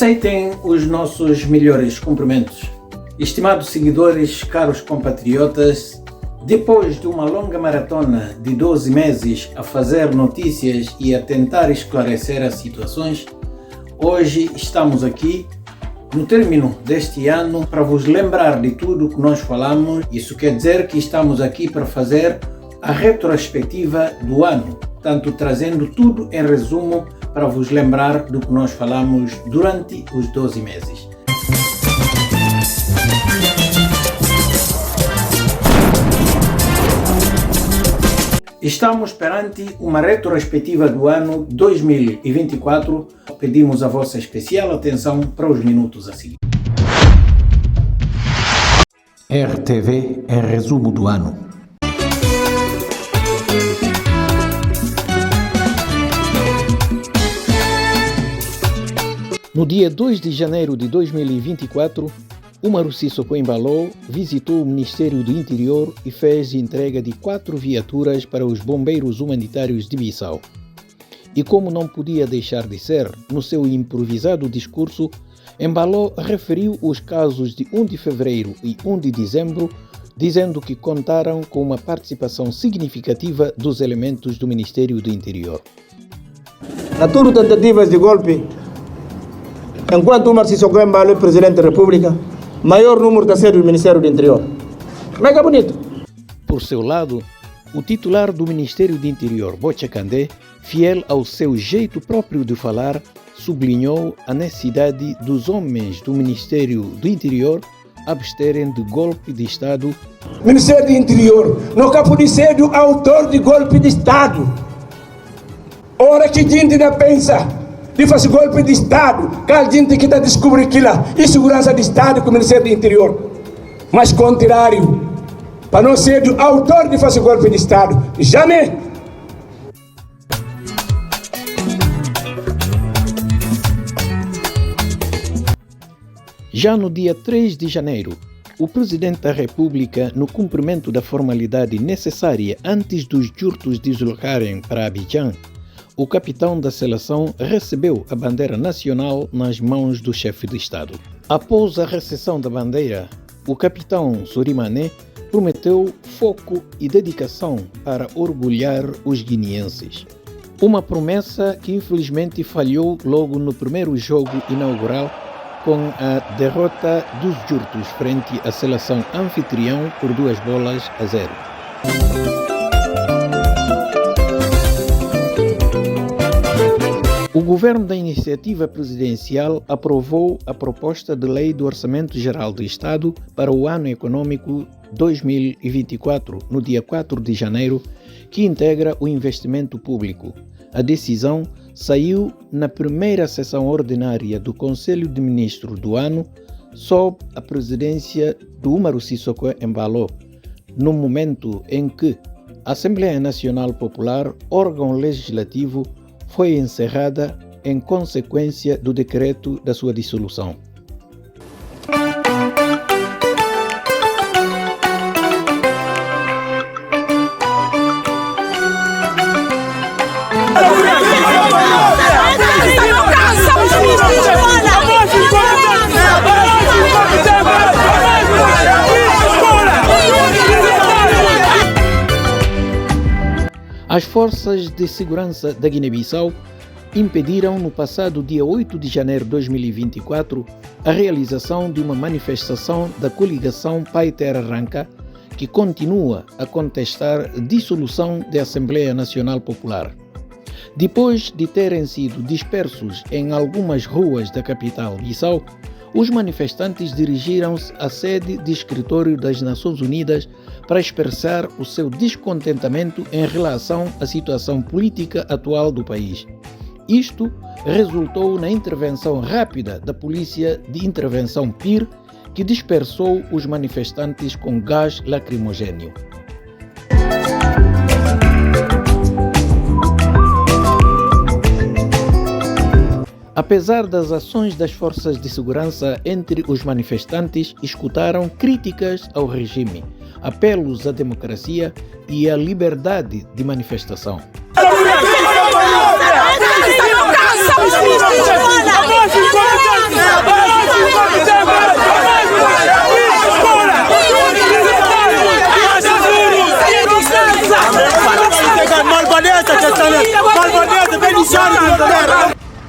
Aceitem os nossos melhores cumprimentos. Estimados seguidores, caros compatriotas, depois de uma longa maratona de 12 meses a fazer notícias e a tentar esclarecer as situações, hoje estamos aqui no término deste ano para vos lembrar de tudo que nós falamos. Isso quer dizer que estamos aqui para fazer a retrospectiva do ano, tanto trazendo tudo em resumo para vos lembrar do que nós falamos durante os 12 meses. Estamos perante uma retrospectiva do ano 2024. Pedimos a vossa especial atenção para os minutos a seguir. RTV em resumo do ano. No dia 2 de janeiro de 2024, Umaru Sissoko Embalo visitou o Ministério do Interior e fez entrega de 4 viaturas para os bombeiros humanitários de Bissau. E como não podia deixar de ser, no seu improvisado discurso, Embalo referiu os casos de 1 de fevereiro e 1 de dezembro, dizendo que contaram com uma participação significativa dos elementos do Ministério do Interior. Na tudo tentativas de golpe, enquanto Umaru Sissoko Embalo é Presidente da República, maior número da sede do Ministério do Interior. Mega bonito. Por seu lado, o titular do Ministério do Interior, Bocha Kandé, fiel ao seu jeito próprio de falar, sublinhou a necessidade dos homens do Ministério do Interior absterem de golpe de Estado. Ministério do Interior não pode ser o autor de golpe de Estado. Ora que a gente não pensa de fazer golpe de Estado, que a gente que está descobrindo aquilo, e segurança de Estado com o Ministério do Interior. Mas contrário, para não ser o autor de fazer golpe de Estado, jamais. Já no dia 3 de janeiro, o Presidente da República, no cumprimento da formalidade necessária antes dos jurtos deslocarem para Abidjan, o capitão da seleção recebeu a bandeira nacional nas mãos do chefe de Estado. Após a recepção da bandeira, o capitão Sorimané prometeu foco e dedicação para orgulhar os guineenses. Uma promessa que infelizmente falhou logo no primeiro jogo inaugural, com a derrota dos Jurtos frente à seleção anfitrião por 2-0. O governo da iniciativa presidencial aprovou a proposta de lei do Orçamento Geral do Estado para o ano econômico 2024, no dia 4 de janeiro, que integra o investimento público. A decisão saiu na primeira sessão ordinária do Conselho de Ministros do ano, sob a presidência do Umaru Sissoko Embalo, no momento em que a Assembleia Nacional Popular, órgão legislativo, foi encerrada em consequência do decreto da sua dissolução. As forças de segurança da Guiné-Bissau impediram no passado dia 8 de janeiro de 2024 a realização de uma manifestação da coligação Pai Terra Arranca, que continua a contestar a dissolução da Assembleia Nacional Popular. Depois de terem sido dispersos em algumas ruas da capital Bissau, os manifestantes dirigiram-se à sede do Escritório das Nações Unidas para expressar o seu descontentamento em relação à situação política atual do país. Isto resultou na intervenção rápida da Polícia de Intervenção PIR, que dispersou os manifestantes com gás lacrimogéneo. Apesar das ações das forças de segurança entre os manifestantes, escutaram críticas ao regime, apelos à democracia e à liberdade de manifestação.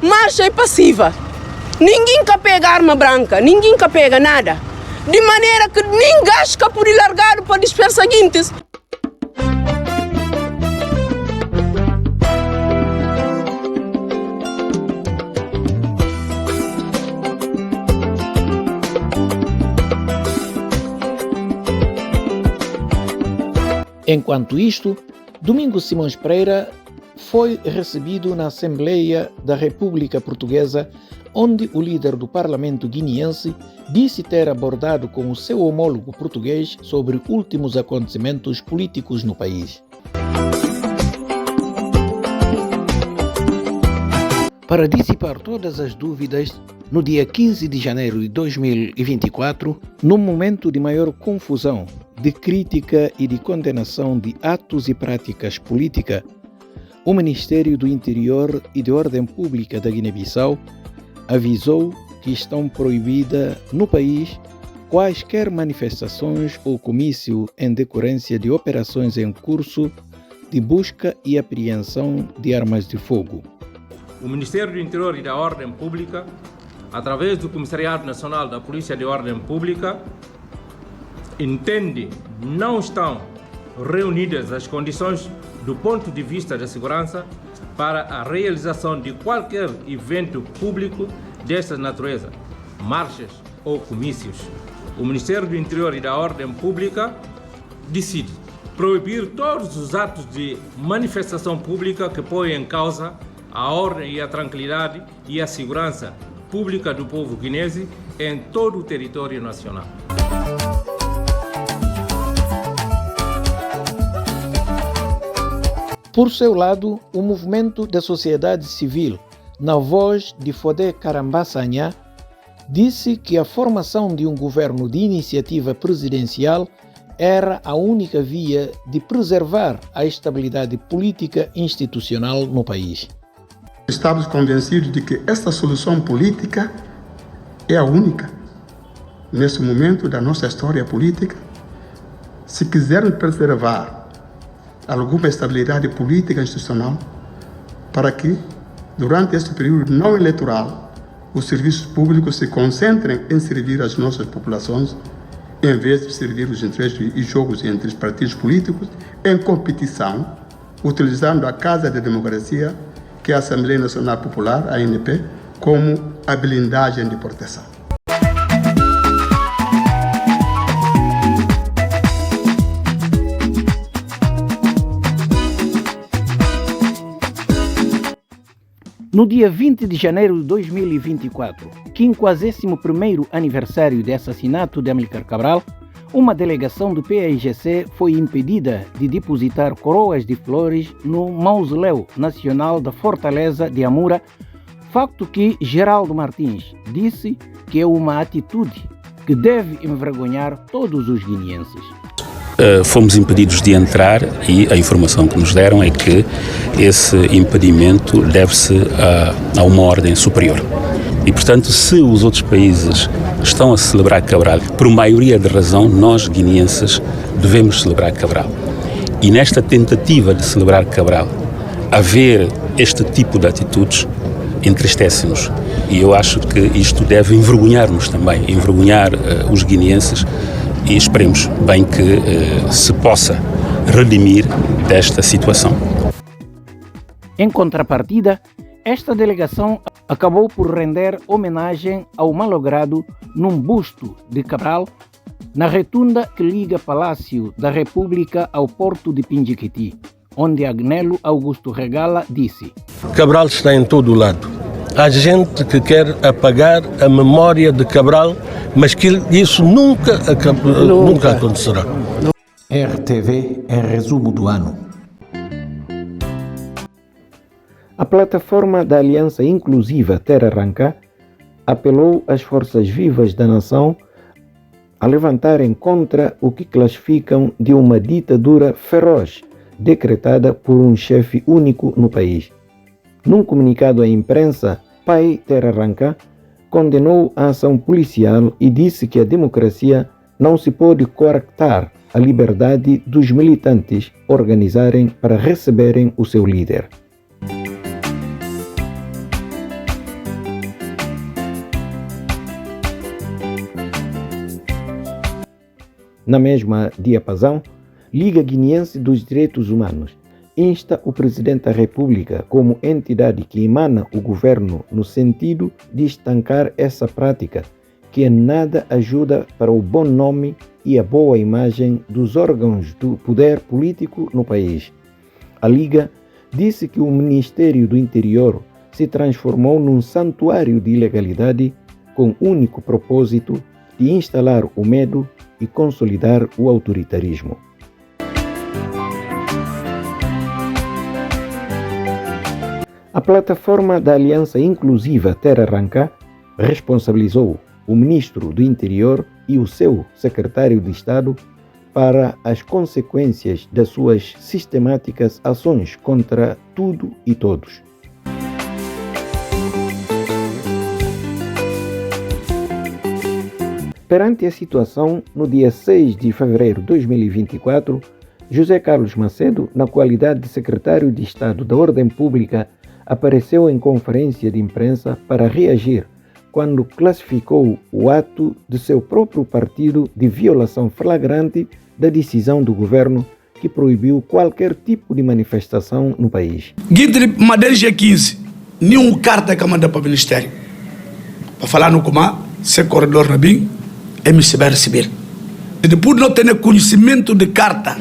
Marcha é passiva. Ninguém quer pegar arma branca, ninguém quer pegar nada. De maneira que ninguém quer por largar para dispersar seguintes. Enquanto isto, Domingos Simões Pereira foi recebido na Assembleia da República Portuguesa, onde o líder do parlamento guineense disse ter abordado com o seu homólogo português sobre últimos acontecimentos políticos no país. Para dissipar todas as dúvidas, no dia 15 de janeiro de 2024, num momento de maior confusão, de crítica e de condenação de atos e práticas políticas, o Ministério do Interior e de Ordem Pública da Guiné-Bissau avisou que estão proibidas no país quaisquer manifestações ou comício em decorrência de operações em curso de busca e apreensão de armas de fogo. O Ministério do Interior e da Ordem Pública, através do Comissariado Nacional da Polícia de Ordem Pública, entende não estão reunidas as condições do ponto de vista da segurança para a realização de qualquer evento público desta natureza, marchas ou comícios. O Ministério do Interior e da Ordem Pública decide proibir todos os atos de manifestação pública que põem em causa a ordem e a tranquilidade e a segurança pública do povo guinense em todo o território nacional. Por seu lado, o movimento da sociedade civil, na voz de Fodé Karambasanha, disse que a formação de um governo de iniciativa presidencial era a única via de preservar a estabilidade política e institucional no país. Estamos convencidos de que esta solução política é a única nesse momento da nossa história política. Se quisermos preservar alguma estabilidade política e institucional, para que, durante este período não eleitoral, os serviços públicos se concentrem em servir as nossas populações, em vez de servir os interesses e jogos entre os partidos políticos, em competição, utilizando a Casa da Democracia, que é a Assembleia Nacional Popular, a ANP, como a blindagem de proteção. No dia 20 de janeiro de 2024, 51º aniversário de assassinato de Amílcar Cabral, uma delegação do PAIGC foi impedida de depositar coroas de flores no Mausoléu Nacional da Fortaleza de Amura, facto que Geraldo Martins disse que é uma atitude que deve envergonhar todos os guineenses. Fomos impedidos de entrar e a informação que nos deram é que esse impedimento deve-se a uma ordem superior. E, portanto, se os outros países estão a celebrar Cabral, por maioria de razão, nós, guineenses, devemos celebrar Cabral. E nesta tentativa de celebrar Cabral, haver este tipo de atitudes entristece-nos. E eu acho que isto deve envergonhar-nos também, envergonhar os guineenses, e esperemos bem que se possa redimir desta situação. Em contrapartida, esta delegação acabou por render homenagem ao malogrado num busto de Cabral na retunda que liga Palácio da República ao Porto de Pinjiquiti, onde Agnello Augusto Regala disse: Cabral está em todo o lado. Há gente que quer apagar a memória de Cabral, mas que isso nunca acontecerá. RTV é resumo do ano. A plataforma da Aliança Inclusiva Terra Arranca apelou às forças vivas da nação a levantarem contra o que classificam de uma ditadura feroz decretada por um chefe único no país. Num comunicado à imprensa, Pai Terra Arranca condenou a ação policial e disse que a democracia não se pode coartar a liberdade dos militantes organizarem para receberem o seu líder. Na mesma diapasão, Liga Guineense dos Direitos Humanos insta o Presidente da República como entidade que emana o governo no sentido de estancar essa prática, que em nada ajuda para o bom nome e a boa imagem dos órgãos do poder político no país. A Liga disse que o Ministério do Interior se transformou num santuário de ilegalidade com o único propósito de instalar o medo e consolidar o autoritarismo. A plataforma da Aliança Inclusiva Terra Arranca responsabilizou o Ministro do Interior e o seu Secretário de Estado para as consequências das suas sistemáticas ações contra tudo e todos. Perante a situação, no dia 6 de fevereiro de 2024, José Carlos Macedo, na qualidade de Secretário de Estado da Ordem Pública, apareceu em conferência de imprensa para reagir quando classificou o ato de seu próprio partido de violação flagrante da decisão do governo que proibiu qualquer tipo de manifestação no país. Guintre Madem G15, nenhum carta que manda para o Ministério. Para falar no Comá, se corredor na BIM, é me receber. Depois de não ter conhecimento de carta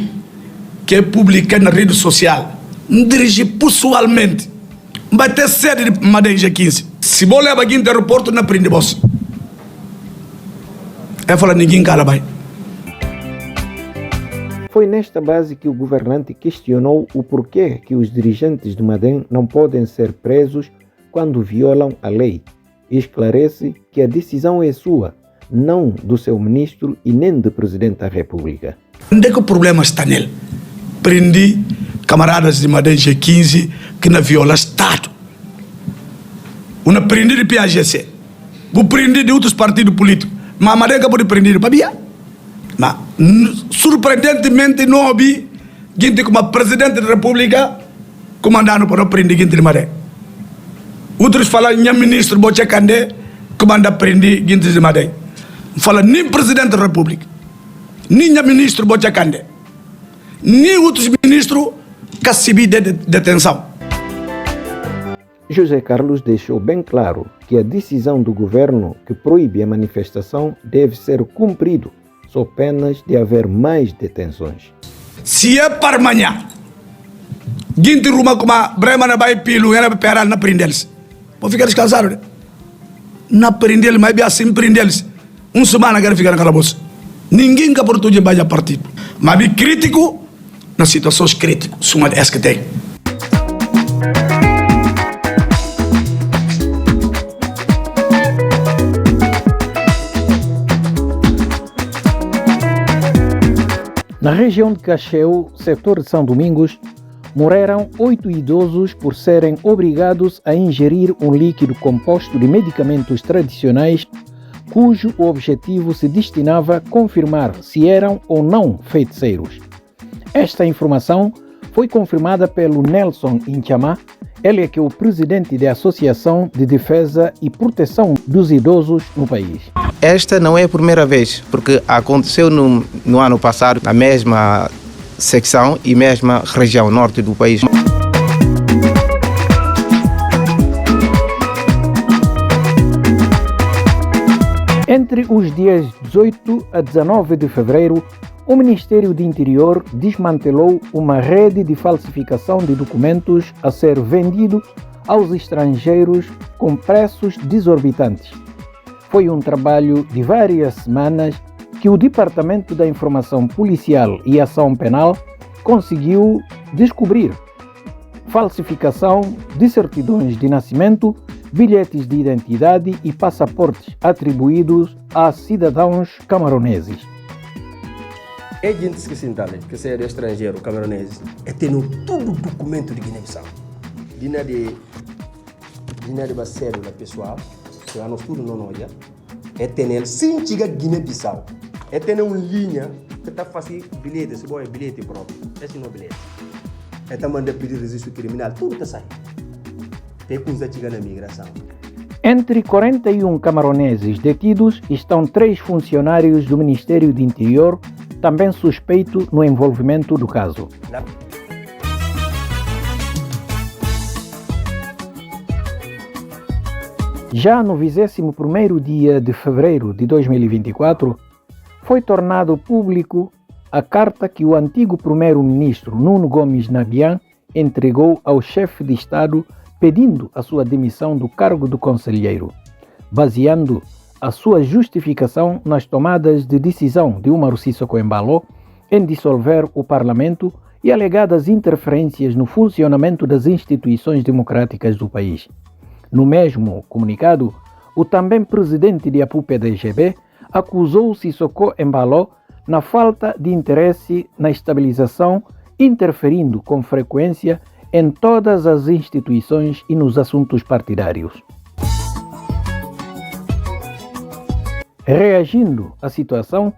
que é publicada na rede social, me dirigi pessoalmente. Vai ter sede de Madem G15. Se vou levar aqui no aeroporto, não prende você. É falar ninguém cala, vai. Foi nesta base que o governante questionou o porquê que os dirigentes de Madem não podem ser presos quando violam a lei. E esclarece que a decisão é sua, não do seu ministro e nem do Presidente da República. Onde é que o problema está nele? Prendi camaradas de Madem G15 que não violam o Estado. Uma prendi de PAGC. Vou prender de outros partidos políticos. Mas Madem acabou de prender para Bia. Mas, surpreendentemente, não ouvi gente como Presidente da República comandando para prender gente de Madem. Outros falam, minha ministro Bocha Kandé comanda prender gente de Madem. Fala, nem Presidente da República, nem minha ministro Bocha Kandé, nem outros ministros que recebi de detenção. José Carlos deixou bem claro que a decisão do governo que proíbe a manifestação deve ser cumprida, sob penas de haver mais detenções. Se é para amanhã, gente ruma como a Brema na Bahia Pilo, era para na prender-se. Vou ficar descansado, né? Na prender-se, mas bem assim prender-se. Uma semana quero ficar na calabouço. Ninguém que por tudo vai a partido. Mas bem crítico, nas situações críticas, suma dessa que tem. Na região de Cacheu, setor de São Domingos, morreram 8 idosos por serem obrigados a ingerir um líquido composto de medicamentos tradicionais, cujo objetivo se destinava a confirmar se eram ou não feiticeiros. Esta informação foi confirmada pelo Nelson Inchamá, ele é que é o presidente da Associação de Defesa e Proteção dos Idosos no país. Esta não é a primeira vez, porque aconteceu no ano passado, na mesma secção e mesma região norte do país. Entre os dias 18 a 19 de fevereiro, o Ministério do Interior desmantelou uma rede de falsificação de documentos a ser vendido aos estrangeiros com preços desorbitantes. Foi um trabalho de várias semanas que o Departamento da Informação Policial e Ação Penal conseguiu descobrir falsificação de certidões de nascimento, bilhetes de identidade e passaportes atribuídos a cidadãos camaroneses. É gente que se entende, que seja de estrangeiro, camaronês, é tendo todo o documento de Guiné-Bissau. Dina de uma cédula pessoal, que lá no estudo não olha, é tendo sem chegar Guiné-Bissau. É tendo uma linha que está fazendo bilhete, se é bilhete próprio, esse não é bilhete. É também de pedir registro criminal, tudo está saindo. Tem que chegar na migração. Entre 41 camaroneses detidos estão 3 funcionários do Ministério do Interior, também suspeito no envolvimento do caso. Já no 21º dia de fevereiro de 2024, foi tornado público a carta que o antigo primeiro-ministro Nuno Gomes Nabian entregou ao chefe de Estado pedindo a sua demissão do cargo de conselheiro, baseando a sua justificação nas tomadas de decisão de Umaru Sissoko Embalo em dissolver o Parlamento e alegadas interferências no funcionamento das instituições democráticas do país. No mesmo comunicado, o também presidente de APU-PDGB acusou Sissoko Embalo na falta de interesse na estabilização, interferindo com frequência em todas as instituições e nos assuntos partidários. Reagindo à situação,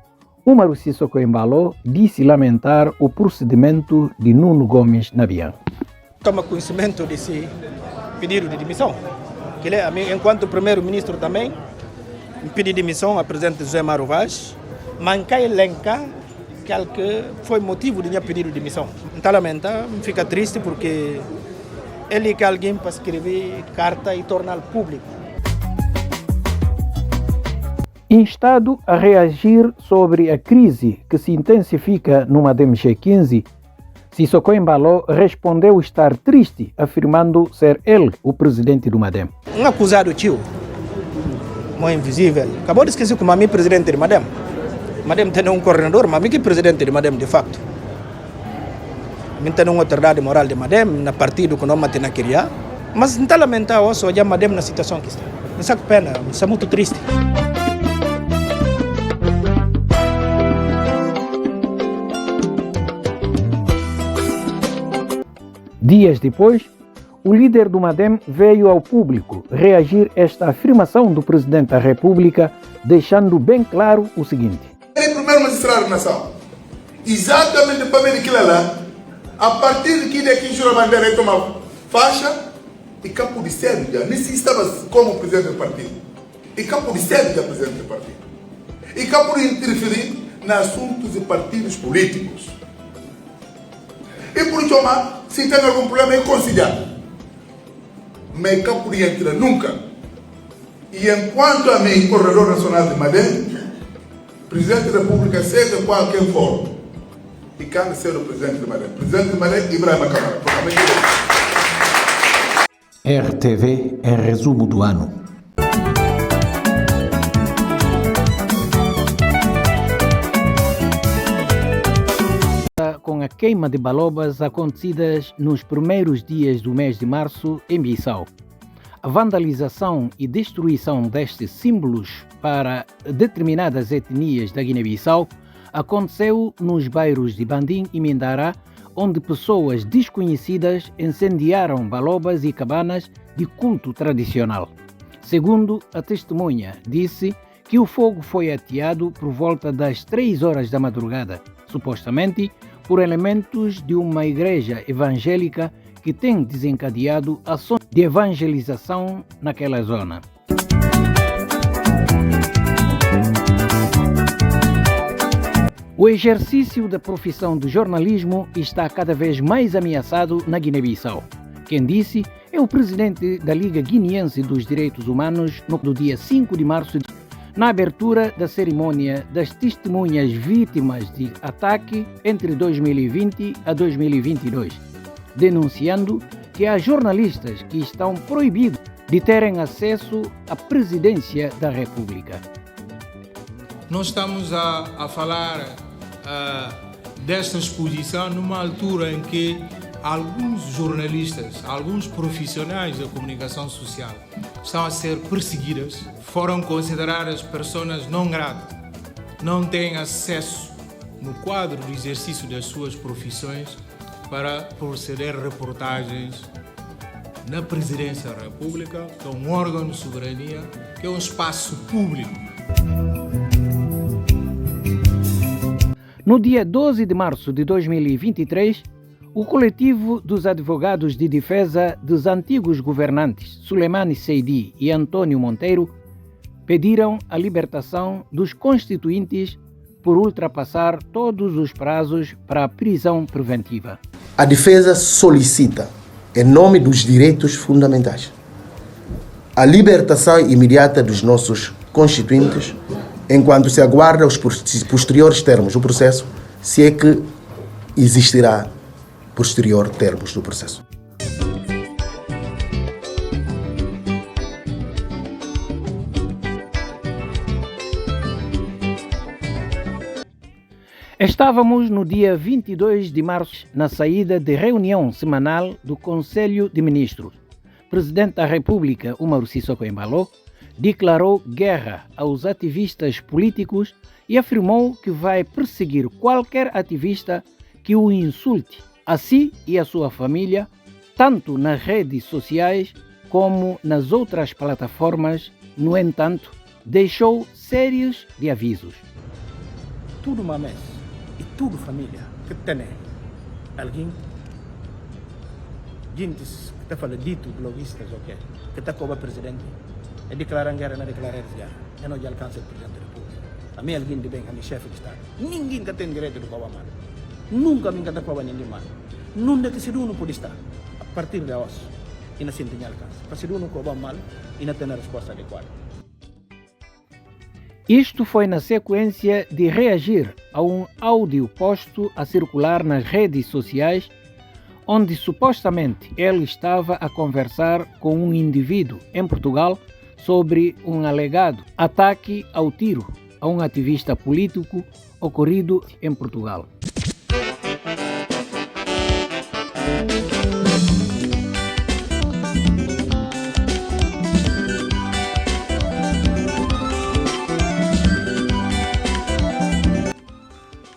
Umaru Sissoko Embalo disse lamentar o procedimento de Nuno Gomes Nabian. Toma conhecimento desse pedido de demissão. Que ele, enquanto primeiro-ministro também, pediu demissão ao presidente José Mauro Vaz, manca elenca que foi motivo de minha pedido de demissão. Então, lamenta, fica triste porque ele quer alguém para escrever carta e torná-lo público. Instado a reagir sobre a crise que se intensifica no Madem G15, Sissoko Embalo respondeu estar triste, afirmando ser ele o presidente do Madem. Um acusado tio, muito invisível, acabou de esquecer que o Mami presidente do Madem. Madem tem um coordenador, Mami que é presidente do Madem de facto. Mami tem uma autoridade moral de Madem, na partido que não mantém na queria, mas não está lamentar hoje olhar Madem na situação que está. Não sabe que pena, isso é muito triste. Dias depois, o líder do Madem veio ao público reagir a esta afirmação do presidente da República, deixando bem claro o seguinte. Ele é o primeiro magistrado da nação. Exatamente para ver aquilo lá, a partir de que daqui Jura Bandeira toma faixa, e campo de sede já, nem se estava como presidente do partido. E campo de sede já presidente do partido. E campo de interferir em assuntos de partidos políticos. E por isso, se tem algum problema, é conciliar. Mas não podia entrar nunca. E enquanto a mim, corredor nacional de Madem, presidente da República, seja qualquer for, e quer ser o presidente de Madem. Presidente de Madem, Ibrahim Câmara. RTV em resumo do ano. Com a queima de balobas acontecidas nos primeiros dias do mês de março em Bissau. A vandalização e destruição destes símbolos para determinadas etnias da Guiné-Bissau aconteceu nos bairros de Bandim e Mindará, onde pessoas desconhecidas incendiaram balobas e cabanas de culto tradicional. Segundo a testemunha, disse que o fogo foi ateado por volta das 3 horas da madrugada, supostamente por elementos de uma igreja evangélica que tem desencadeado ações de evangelização naquela zona. O exercício da profissão de jornalismo está cada vez mais ameaçado na Guiné-Bissau. Quem disse é o presidente da Liga Guineense dos Direitos Humanos no dia 5 de março, na abertura da cerimônia das testemunhas vítimas de ataque entre 2020 a 2022, denunciando que há jornalistas que estão proibidos de terem acesso à presidência da República. Nós estamos a falar desta exposição numa altura em que alguns jornalistas, alguns profissionais da comunicação social estão a ser perseguidas, foram consideradas pessoas não gratas, não têm acesso no quadro do exercício das suas profissões para proceder reportagens na Presidência da República, que é um órgão de soberania, que é um espaço público. No dia 12 de março de 2023, o coletivo dos advogados de defesa dos antigos governantes Suleimani Seydi e Antônio Monteiro pediram a libertação dos constituintes por ultrapassar todos os prazos para a prisão preventiva. A defesa solicita, em nome dos direitos fundamentais, a libertação imediata dos nossos constituintes, enquanto se aguarda os posteriores termos do processo, se é que existirá posterior termos do processo. Estávamos no dia 22 de março, na saída de reunião semanal do Conselho de Ministros. O Presidente da República, Umaru Sissoko Embalo, declarou guerra aos ativistas políticos e afirmou que vai perseguir qualquer ativista que o insulte, a si e a sua família, tanto nas redes sociais como nas outras plataformas. No entanto, deixou séries de avisos. Tudo mamés e tudo família que tem alguém, gente que está falando dito, bloguistas, ok, que está como presidente, e declarar guerra, não declarar guerra, e não alcança o presidente da República. A mim alguém de bem, a mim chefe de Estado, ninguém que tem direito de cobrar mal, nunca me encanta cobrar ninguém mal, nunca que se não pode estar, a partir de hoje, e não se tem alcance, para se não cobrar mal, e não tem a resposta adequada. Isto foi na sequência de reagir a um áudio posto a circular nas redes sociais, onde supostamente ele estava a conversar com um indivíduo em Portugal sobre um alegado ataque ao tiro a um ativista político ocorrido em Portugal.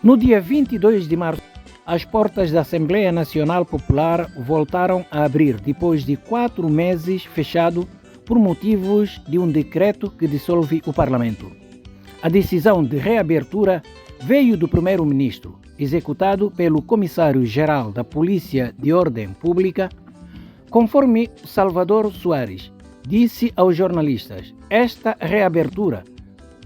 No dia 22 de março, as portas da Assembleia Nacional Popular voltaram a abrir depois de 4 meses fechado por motivos de um decreto que dissolve o Parlamento. A decisão de reabertura veio do primeiro-ministro, executado pelo comissário-geral da Polícia de Ordem Pública, conforme Salvador Soares disse aos jornalistas. Esta reabertura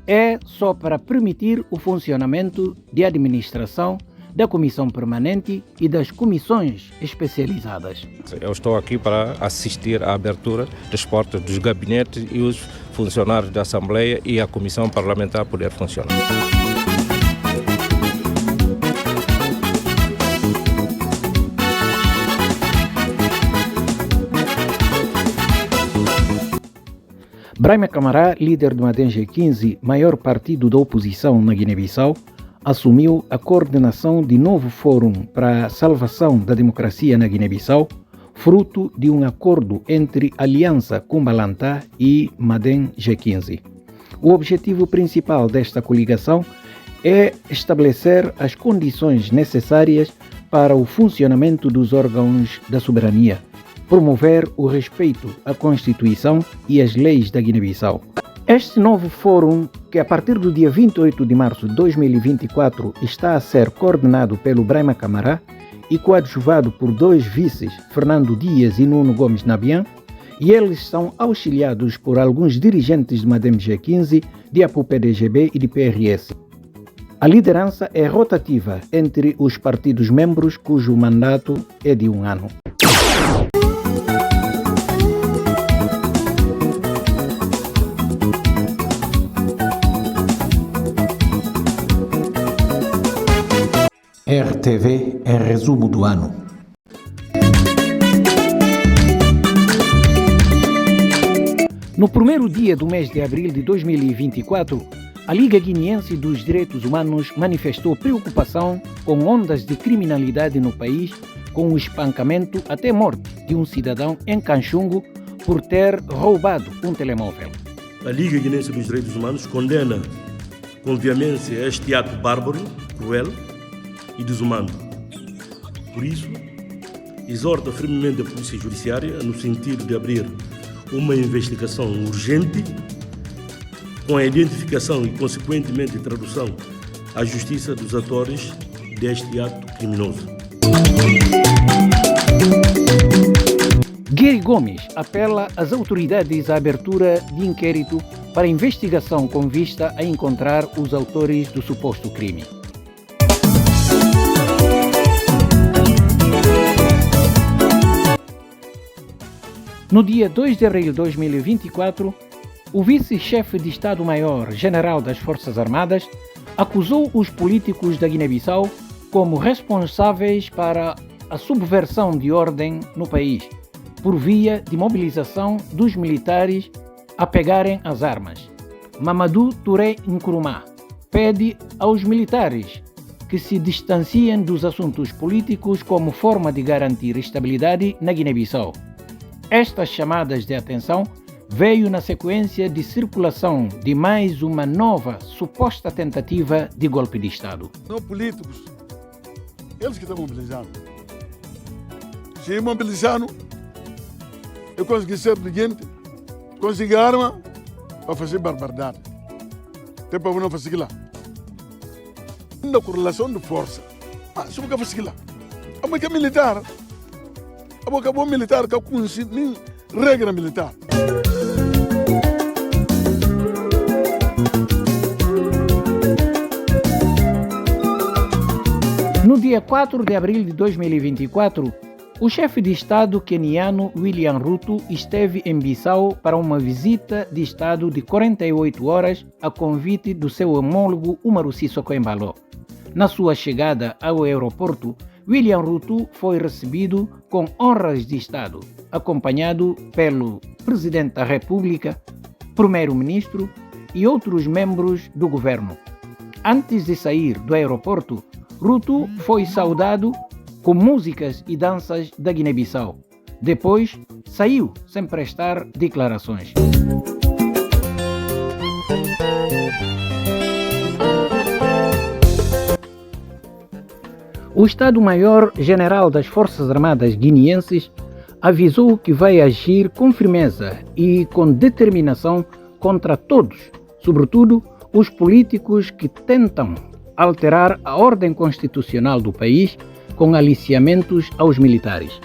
é só para permitir o funcionamento de administração da Comissão Permanente e das comissões especializadas. Eu estou aqui para assistir à abertura das portas dos gabinetes e os funcionários da Assembleia e a Comissão Parlamentar poder funcionar. Brahima Camará, líder do Madem G15, maior partido da oposição na Guiné-Bissau, assumiu a coordenação de novo fórum para a salvação da democracia na Guiné-Bissau, fruto de um acordo entre Aliança Kumbalantá e Madem G15. O objetivo principal desta coligação é estabelecer as condições necessárias para o funcionamento dos órgãos da soberania, promover o respeito à Constituição e às leis da Guiné-Bissau. Este novo fórum, que a partir do dia 28 de março de 2024 está a ser coordenado pelo Brahima Camará e coadjuvado por 2 vices, Fernando Dias e Nuno Gomes Nabian, e eles são auxiliados por alguns dirigentes do Madem G15, de APU-PDGB e de PRS. A liderança é rotativa entre os partidos membros, cujo mandato é de 1 ano. RTV em resumo do ano. No primeiro dia do mês de abril de 2024, a Liga Guineense dos Direitos Humanos manifestou preocupação com ondas de criminalidade no país, com o espancamento até morte de um cidadão em Canchungo por ter roubado um telemóvel. A Liga Guineense dos Direitos Humanos condena com veemência este ato bárbaro, cruel e desumano. Por isso, exorta firmemente a Polícia Judiciária no sentido de abrir uma investigação urgente com a identificação e, consequentemente, tradução à Justiça dos autores deste ato criminoso. Guerri Gomes apela às autoridades à abertura de inquérito para investigação com vista a encontrar os autores do suposto crime. No dia 2 de abril de 2024, o vice-chefe de Estado-Maior General das Forças Armadas acusou os políticos da Guiné-Bissau como responsáveis para a subversão de ordem no país, por via de mobilização dos militares a pegarem as armas. Mamadou Touré Nkrumah pede aos militares que se distanciem dos assuntos políticos como forma de garantir estabilidade na Guiné-Bissau. Estas chamadas de atenção veio na sequência de circulação de mais uma nova suposta tentativa de golpe de Estado. São políticos, eles que estão mobilizando. Se mobilizando, eu consegui ser seguinte, consegui arma para fazer barbaridade. Tem para não fazer lá. Na correlação de força, mas não fazer lá. A boca militar, a boca boa militar que nem regra militar. No dia 4 de abril de 2024, o chefe de Estado queniano William Ruto esteve em Bissau para uma visita de Estado de 48 horas a convite do seu homólogo Umaru Sissoco Embalo. Na sua chegada ao aeroporto, William Ruto foi recebido com honras de Estado, acompanhado pelo Presidente da República, Primeiro-Ministro e outros membros do governo. Antes de sair do aeroporto, Ruto foi saudado com músicas e danças da Guiné-Bissau. Depois, saiu sem prestar declarações. O Estado-Maior-General das Forças Armadas guineenses avisou que vai agir com firmeza e com determinação contra todos, sobretudo os políticos que tentam alterar a ordem constitucional do país com aliciamentos aos militares.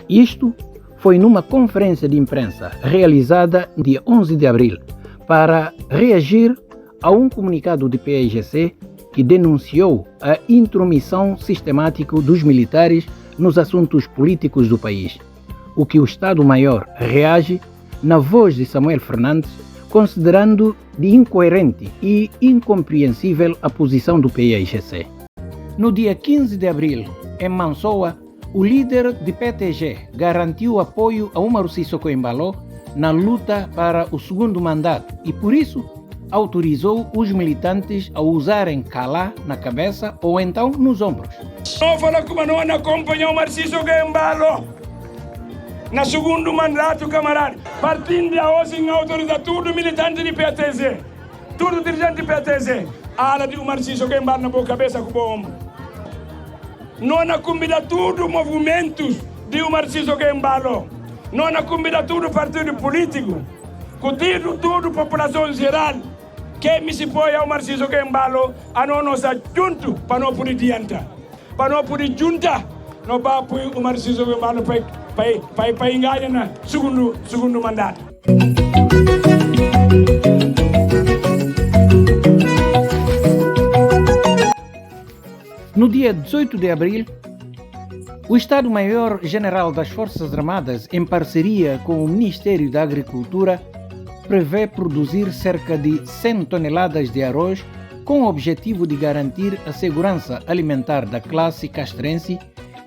Isto foi numa conferência de imprensa realizada dia 11 de abril para reagir a um comunicado de PAIGC que denunciou a intromissão sistemática dos militares nos assuntos políticos do país, o que o Estado-Maior reage na voz de Samuel Fernandes, considerando de incoerente e incompreensível a posição do PAIGC. No dia 15 de abril, em Mansoa, o líder de PTG garantiu apoio a Umaru Sissoco Embalo na luta para o segundo mandato e, por isso, autorizou os militantes a usarem calá na cabeça ou então nos ombros. Não fala como não acompanhou o Sissoco Embalo na segundo mandato, camarada. Partindo de hoje, autoriza tudo militante de PTG, tudo dirigente de PTG. A ala de Umar Sissoco Embalo na boa cabeça com o ombro. Não convida tudo movimentos de Umar Sissoco Embalo. Não convida tudo partido político. Contido tudo população geral. Que me se põe ao Umar Sissoco Embalo a não nos junto para não poder adiantar. Para não poder juntar, não vai apoiar o Umar Sissoco Embalo para enganar na segundo mandato. No dia 18 de abril, o Estado-Maior-General das Forças Armadas, em parceria com o Ministério da Agricultura, prevê produzir cerca de 100 toneladas de arroz com o objetivo de garantir a segurança alimentar da classe castrense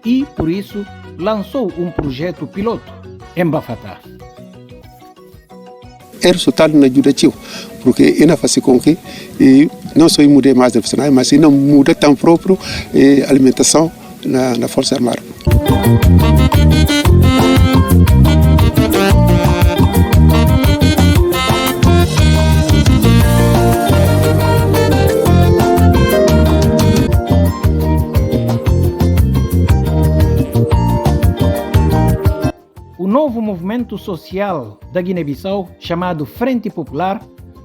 e, por isso, lançou um projeto piloto em Bafatá. É resultado negativo, porque não faz com que não só mude mais de profissionais, mas não muda tão próprio a alimentação na Força Armada. O novo movimento social da Guiné-Bissau, chamado Frente Popular,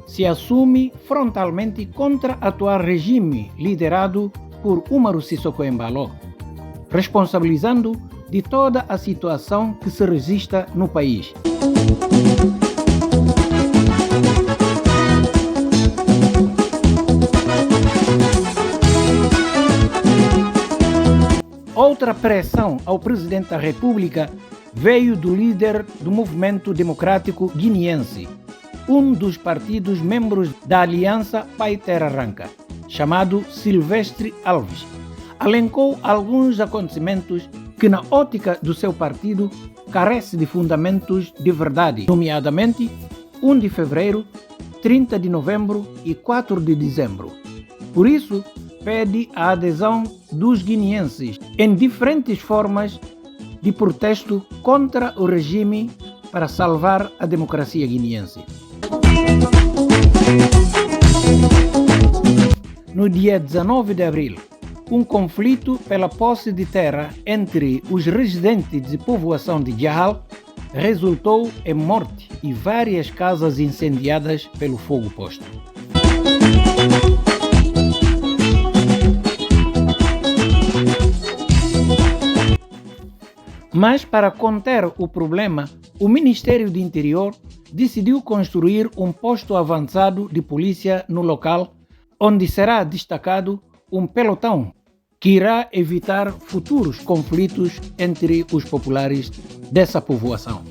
se assume frontalmente contra o atual regime liderado por Umaru Sissoko Embalo, responsabilizando de toda a situação que se registra no país. Outra pressão ao presidente da República veio do líder do movimento democrático guineense, um dos partidos membros da Aliança Pai Terra Arranca, chamado Silvestre Alves. Elencou alguns acontecimentos que, na ótica do seu partido, carece de fundamentos de verdade, nomeadamente 1 de fevereiro, 30 de novembro e 4 de dezembro. Por isso, pede a adesão dos guineenses em diferentes formas de protesto contra o regime para salvar a democracia guineense. No dia 19 de abril, um conflito pela posse de terra entre os residentes de povoação de Jahal resultou em morte e várias casas incendiadas pelo fogo posto. Mas, para conter o problema, o Ministério do Interior decidiu construir um posto avançado de polícia no local, onde será destacado um pelotão que irá evitar futuros conflitos entre os populares dessa povoação.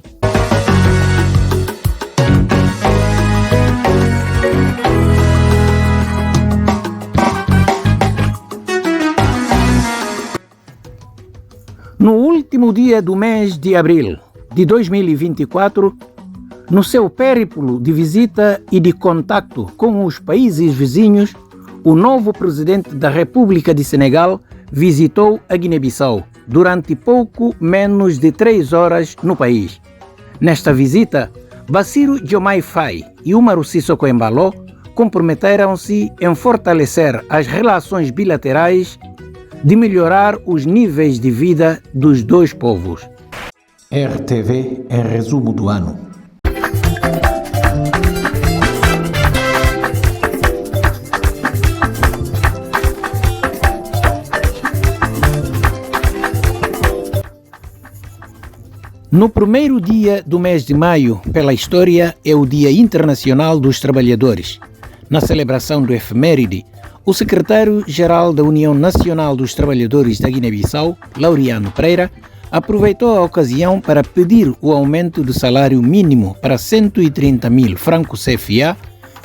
No último dia do mês de abril de 2024, no seu périplo de visita e de contacto com os países vizinhos, o novo presidente da República de Senegal visitou a Guiné-Bissau durante pouco menos de 3 horas no país. Nesta visita, Bassirou Diomaye Faye e Umaru Sissoko Embalo comprometeram-se em fortalecer as relações bilaterais, de melhorar os níveis de vida dos dois povos. RTV em resumo do ano. No primeiro dia do mês de maio, pela história, é o Dia Internacional dos Trabalhadores. Na celebração do efeméride, o secretário-geral da União Nacional dos Trabalhadores da Guiné-Bissau, Laureano Pereira, aproveitou a ocasião para pedir o aumento do salário mínimo para 130 mil francos CFA,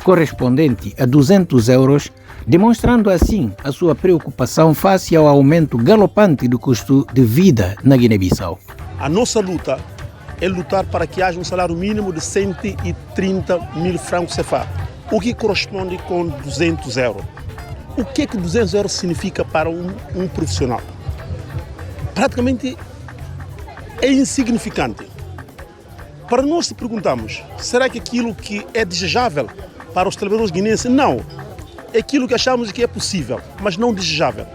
correspondente a 200 euros, demonstrando assim a sua preocupação face ao aumento galopante do custo de vida na Guiné-Bissau. A nossa luta é lutar para que haja um salário mínimo de 130 mil francos CFA, o que corresponde com 200 euros. O que é que 200 euros significa para um profissional? Praticamente é insignificante. Para nós se perguntamos, será que aquilo que é desejável para os trabalhadores guineenses? Não. É aquilo que achamos que é possível, mas não desejável.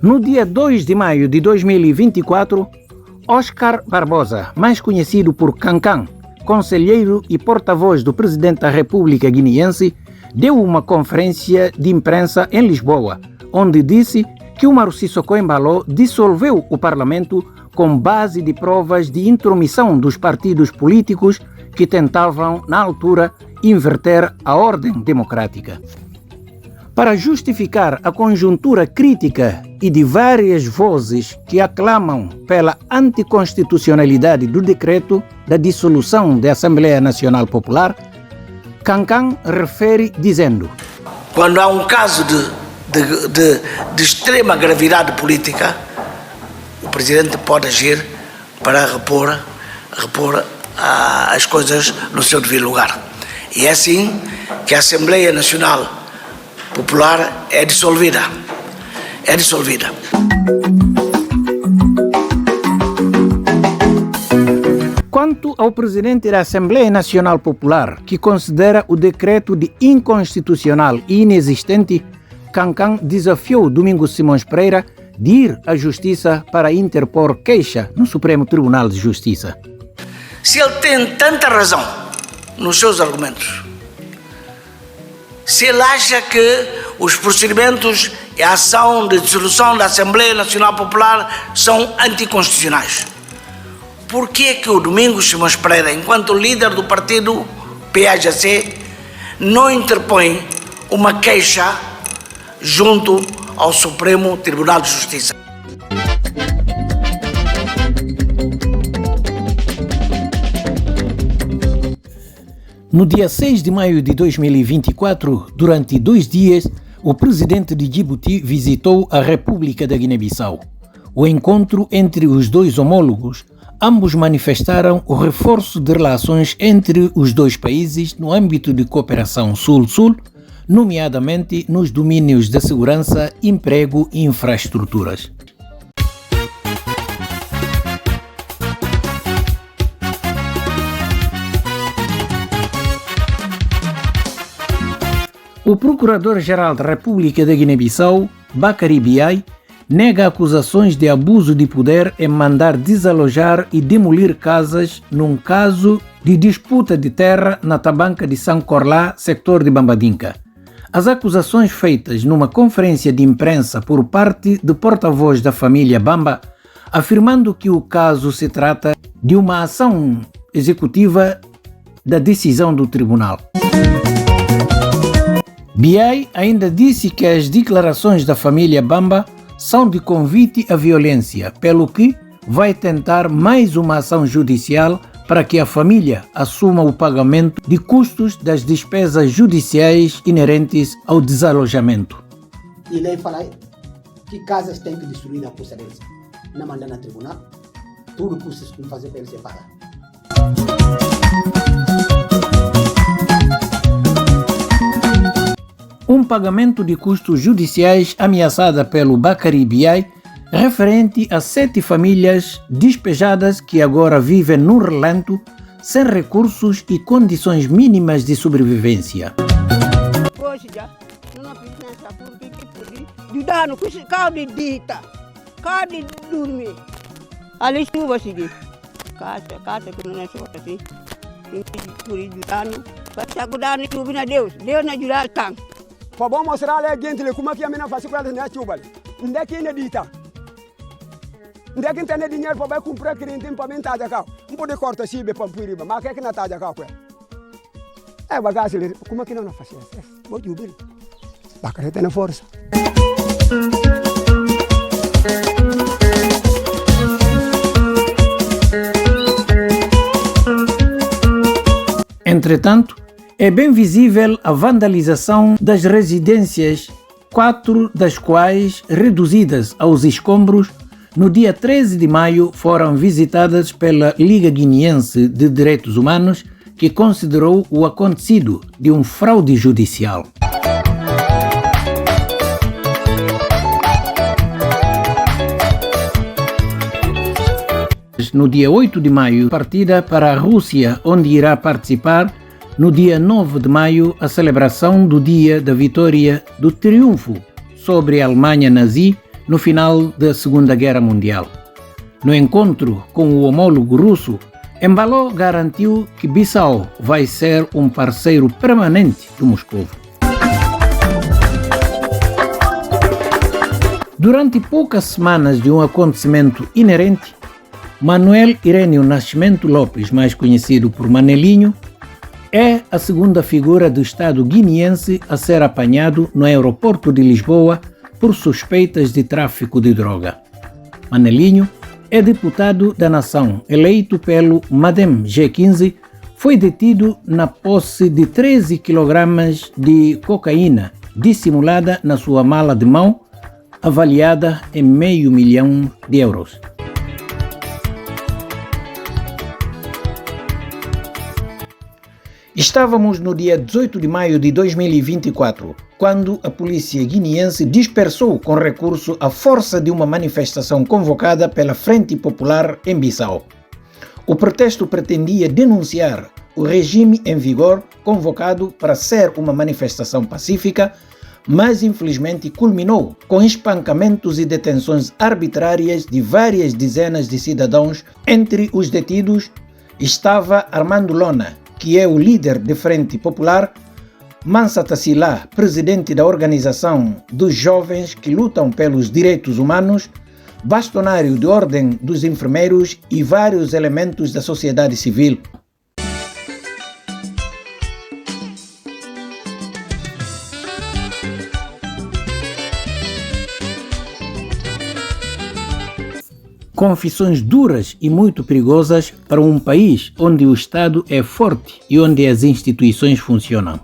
No dia 2 de maio de 2024, Oscar Barbosa, mais conhecido por Cancan, conselheiro e porta-voz do presidente da República Guineense, deu uma conferência de imprensa em Lisboa, onde disse que Umaru Sissoko Embalo dissolveu o parlamento com base de provas de intromissão dos partidos políticos que tentavam, na altura, inverter a ordem democrática. Para justificar a conjuntura crítica e de várias vozes que aclamam pela anticonstitucionalidade do decreto da dissolução da Assembleia Nacional Popular, Cancan refere dizendo: quando há um caso de extrema gravidade política, o Presidente pode agir para repor as coisas no seu devido lugar. E é assim que a Assembleia Nacional Popular é dissolvida. Quanto ao presidente da Assembleia Nacional Popular, que considera o decreto de inconstitucional e inexistente, Cancan desafiou Domingos Simões Pereira de ir à Justiça para interpor queixa no Supremo Tribunal de Justiça. Se ele tem tanta razão nos seus argumentos, Se ele acha que os procedimentos e a ação de dissolução da Assembleia Nacional Popular são anticonstitucionais, por que o Domingos Simões Pereira, enquanto líder do partido PAJC, não interpõe uma queixa junto ao Supremo Tribunal de Justiça? No dia 6 de maio de 2024, durante 2 dias, o presidente de Djibouti visitou a República da Guiné-Bissau. O encontro entre os dois homólogos, ambos manifestaram o reforço de relações entre os dois países no âmbito de cooperação Sul-Sul, nomeadamente nos domínios da segurança, emprego e infraestruturas. O Procurador-Geral da República da Guiné-Bissau, Bakary Biaye, nega acusações de abuso de poder em mandar desalojar e demolir casas num caso de disputa de terra na tabanca de Sankorla, sector de Bambadinka. As acusações feitas numa conferência de imprensa por parte do porta-voz da família Bamba, afirmando que o caso se trata de uma ação executiva da decisão do tribunal. Biaye ainda disse que as declarações da família Bamba são de convite à violência, pelo que vai tentar mais uma ação judicial para que a família assuma o pagamento de custos das despesas judiciais inerentes ao desalojamento. E lei fala que casas têm que destruir na procedência. Não manda na tribunal, tudo custos que fazer para ele pagar. Um pagamento de custos judiciais ameaçada pelo Bakary Biaye, referente a 7 famílias despejadas que agora vivem no relento, sem recursos e condições mínimas de sobrevivência. Hoje já não precisa porque ajudar no carro de dita, carro de dormir. Ali chuva seguir. Casa que não é só assim. Tem que por ajudar no, para ajudar no chuva na Deus não ajudar tanto. Vamos mostrar a gente como é que a menina faz com ela na chuva. Onde é que é dita? Onde é que tem dinheiro para comprar crente para mentar de cá? Não pode cortar se be para puriba, mas é que não está de cá. É bagagem, como é que não faz isso? Vou jubir. Bakary tem força. Entretanto, é bem visível a vandalização das residências, 4 das quais, reduzidas aos escombros, no dia 13 de maio foram visitadas pela Liga Guineense de Direitos Humanos, que considerou o acontecido de um fraude judicial. No dia 8 de maio, partida para a Rússia, onde irá participar, no dia 9 de maio, a celebração do dia da vitória do triunfo sobre a Alemanha nazi no final da Segunda Guerra Mundial. No encontro com o homólogo russo, Embalo garantiu que Bissau vai ser um parceiro permanente de Moscou. Durante poucas semanas de um acontecimento inerente, Manuel Irênio Nascimento Lopes, mais conhecido por Manelinho, é a segunda figura do Estado guineense a ser apanhado no aeroporto de Lisboa por suspeitas de tráfico de droga. Manelinho é deputado da nação, eleito pelo MADEM G15, foi detido na posse de 13 kg de cocaína dissimulada na sua mala de mão, avaliada em €500 mil. Estávamos no dia 18 de maio de 2024, quando a polícia guineense dispersou com recurso a força de uma manifestação convocada pela Frente Popular em Bissau. O protesto pretendia denunciar o regime em vigor convocado para ser uma manifestação pacífica, mas infelizmente culminou com espancamentos e detenções arbitrárias de várias dezenas de cidadãos. Entre os detidos estava Armando Lona, que é o líder da Frente Popular, Mansa Tassila, presidente da Organização dos Jovens que Lutam pelos Direitos Humanos, bastonário de Ordem dos Enfermeiros e vários elementos da sociedade civil. Confissões duras e muito perigosas para um país onde o Estado é forte e onde as instituições funcionam.